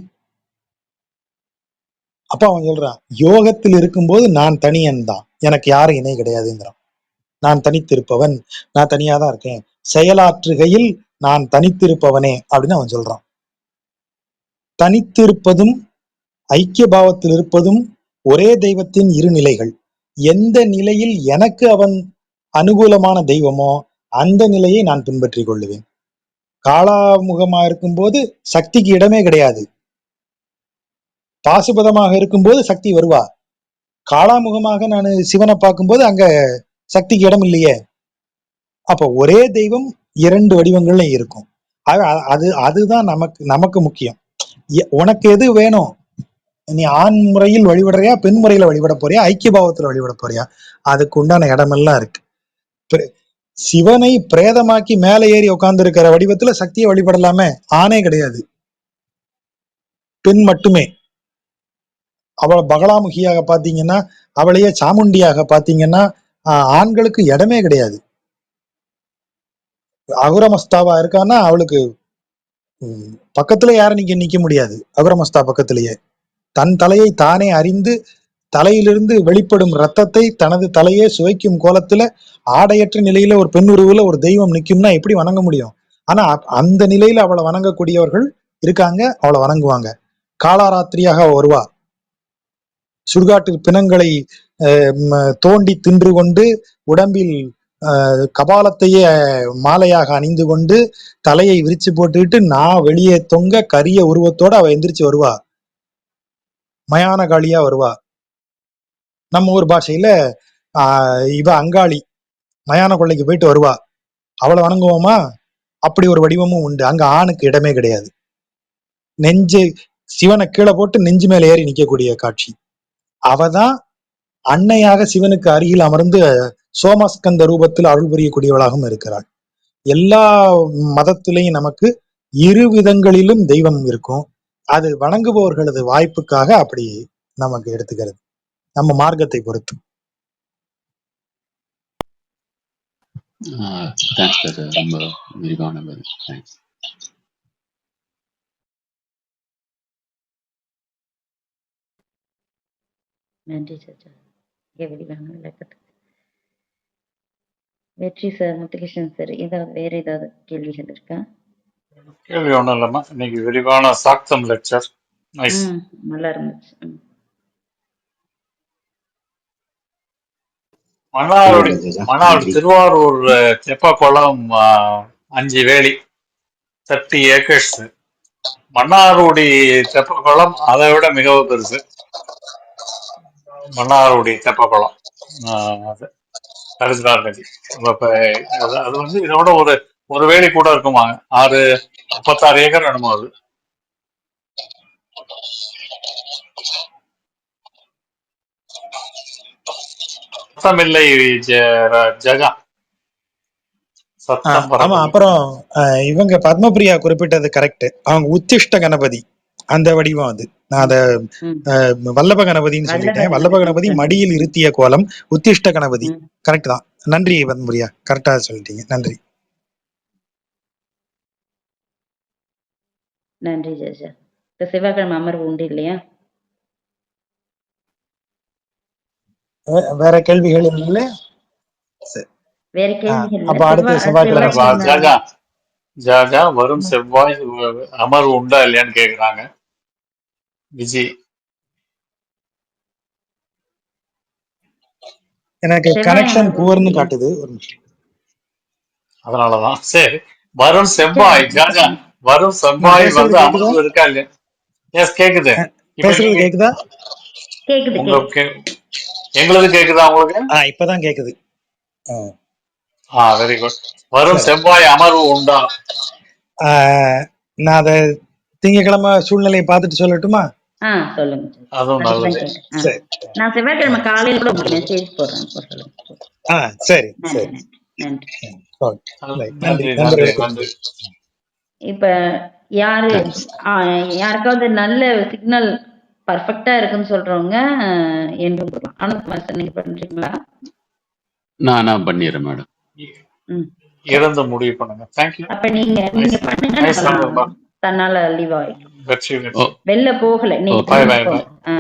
அப்ப அவன் சொல்றான், யோகத்தில் இருக்கும்போது நான் தனியன் தான், எனக்கு யாரும் இணை கிடையாதுங்கிறான். நான் தனித்திருப்பவன், நான் தனியா தான் இருக்கேன், செயலாற்றுகையில் நான் தனித்திருப்பவனே அப்படின்னு அவன் சொல்றான். தனித்திருப்பதும் ஐக்கிய பாவத்தில் இருப்பதும் ஒரே தெய்வத்தின் இரு நிலைகள். எந்த நிலையில் எனக்கு அவன் அனுகூலமான தெய்வமோ அந்த நிலையை நான் பின்பற்றிக் கொள்ளுவேன். காளாமுகமா இருக்கும்போது சக்திக்கு இடமே கிடையாது, பாசுபதமாக இருக்கும்போது சக்தி வருவா. காளாமுகமாக நான் சிவனை பார்க்கும்போது அங்க சக்திக்கு இடம் இல்லையே. அப்ப ஒரே தெய்வம் 2 வடிவங்கள்ல இருக்கும். அதுதான் நமக்கு நமக்கு முக்கியம். உனக்கு எது வேணும், நீ ஆண் முறையில் வழிபடுறியா, பெண் முறையில வழிபட போறியா, ஐக்கிய பாவத்துல வழிபட போறியா, அதுக்கு உண்டான இடமெல்லாம் இருக்கு. சிவனை பிரேதமாக்கி மேலே ஏறி உட்கார்ந்து இருக்கிற வடிவத்துல சக்தியை வழிபடலாமே, ஆணே கிடையாது, பெண் மட்டுமே. அவளை பகலாமுகியாக பாத்தீங்கன்னா, அவளையே சாமுண்டியாக பாத்தீங்கன்னா ஆண்களுக்கு இடமே கிடையாது. அகுரமஸ்தாவா இருக்கான்னா அவளுக்கு பக்கத்துல யாரும் நிக்க முடியாது. அகுரமஸ்தா பக்கத்திலேயே தன் தலையை தானே அறிந்து தலையிலிருந்து வெளிப்படும் ரத்தத்தை தனது தலையே சுவைக்கும் கோலத்துல ஆடையற்ற நிலையில ஒரு பெண் உருவுல ஒரு தெய்வம் நிக்கும்னா எப்படி வணங்க முடியும்? ஆனா அந்த நிலையில அவளை வணங்கக்கூடியவர்கள் இருக்காங்க, அவளை வணங்குவாங்க. காலாராத்திரியாக வருவா, சுடுகாட்டில் பிணங்களை தோண்டி தின்று கொண்டு உடம்பில் கபாலத்தையே மாலையாக அணிந்து கொண்டு தலையை விரிச்சு போட்டுக்கிட்டு நான் வெளியே தொங்க கரிய உருவத்தோட அவ எந்திரிச்சு வருவா, மயான காளியா வருவா. நம்ம ஊர் பாஷையில இவ அங்காளி, மயான கொள்ளைக்கு போயிட்டு வருவா, அவளை வணங்குவோமா? அப்படி ஒரு வடிவமும் உண்டு. அங்க ஆணுக்கு இடமே கிடையாது. நெஞ்சு சிவனை கீழே போட்டு நெஞ்சு மேல ஏறி நிக்கக்கூடிய காட்சி. அவதான் அன்னையாக சிவனுக்கு அருகில் அமர்ந்து சோமஸ்கந்த ரூபத்தில் அருள் புரியக்கூடியவளாகவும் இருக்கிறாள். எல்லா மதத்திலையும் நமக்கு இரு விதங்களிலும் தெய்வம் இருக்கும். அது வணங்குபவர்களது வாய்ப்புக்காக அப்படி நமக்கு எடுத்துக்கிறது, நம்ம மார்க்கத்தை பொறுத்து. தேங்க்ஸ் சார், ரொம்ப விரிவான பதில். தேங்க்ஸ். நன்றி சார். விரிவான விளக்கத்துக்கு. வெற்றி சார், முத்துகிருஷ்ணன் சார், ஏதாவது வேற ஏதாவது கேள்விகள் இருக்கா? கேள்வி ஒன்றும் இல்லைம்மா, இன்னைக்கு விரிவான சாக்தம் லெக்சர், நைஸ், நல்லா இருந்துச்சு. மன்னார் திருவாரூர் தெப்பக்குளம் 5 வேலி 30 ஏக்கர்ஸ். மன்னார்குடி தெப்பக்குளம் அதை விட மிகவும் பெருசு. மன்னார்குடி தெப்பக்குளம் தட் இஸ் நாட் ரெடி. அப்ப அது வந்து இதோட ஒரு வேலி கூட இருக்குமாங்க. 36 ஏக்கர் என்னமோ அது. சத்தமில்லை ஜெகா, சத்தம் ஆமா. வரவில்லை. அப்புறம் இவங்க பத்மபிரியா குறிப்பிட்டது கரெக்ட். அவங்க உத்திஷ்ட கணபதி அந்த வடிவம் அது. நான் அத ம். வல்லப கணபதின்னு சொல்லிட்டேன். வல்லப கணபதி மடியில் இருத்திய கோலம் உத்திஷ்ட கணபதி. ம். கரெக்ட் தான். நன்றி பத்மபிரியா, கரெக்டா சொல்லிட்டீங்க. நன்றி. நன்றி ஜெஜா. இப்ப செவ்வாய்க்கிழமை அமர்வு உண்டு இல்லையா? வேற கேள்விகள் இல்லை? சரி. வேற கேள்விகள் அப்ப அடுத்த செவ்வாய்க்கிழமை ஜாஜா ஜாஜா வரும் செவ்வாய் அமர்வு உண்டா இல்லையான்னு கேக்குறாங்க விஜி. எனக்கு செவ்வாய் கனெக்ஷன் அமர்வு புவர்னு உண்டு. காட்டுது. ஒரு நிமிஷம். அதனாலதான் சரி. வரும் செவ்வாய் ஜாஜா, வரும் நான் செவ்வாய் பேசுறது வந்து கேக்குதா? அமர்வு இருக்கா இல்லையா? எஸ் கேக்குது. இப்ப பேசுறது நீங்க கேக்குதா? கேக்குது உங்க கேக்குது. எங்களுது கேக்குதா உங்களுக்கு? இப்பதான் கேக்குது. Very good. வரும் சரி. செவ்வாய் அமர்வு உண்டா? நான் அத திங்கக்கிழமை சூழ்நிலையை பார்த்துட்டு சொல்லட்டுமா? சொல்லுங்க. அதுவும் அதுக்குதான் நல்லது. கேட்டேன். சரி. நான் செவ்வாய்க்கிழமை காலையில கூட உங்களுக்கு மெசேஜ் போடுறேன். அப்போ சொல்லுங்க. சரி நன்றி சரி. நன்றி. ஓகே. நன்றி நன்றி நன்றி நண்பர்களுக்கு. நன்றி. இப்ப தேங்க்ஸ். யாருக்காவது நல்ல சிக்னல் பர்ஃபெக்டா இருக்குன்னு சொல்றவங்க என்று கொடுக்கலாம். ஆனந்த் நீங்க பண்றீங்களா? நான் பண்ணிடுறேன் மேடம். இறந்து முடிவு பண்ணுங்க. தேங்க்யூ. அப்ப நீங்க பண்ணுங்க. தன்னால லீவ் ஆயிடும். வெற்றி வெற்றி. வெளில போகல நீங்க Bye bye bye. போகல.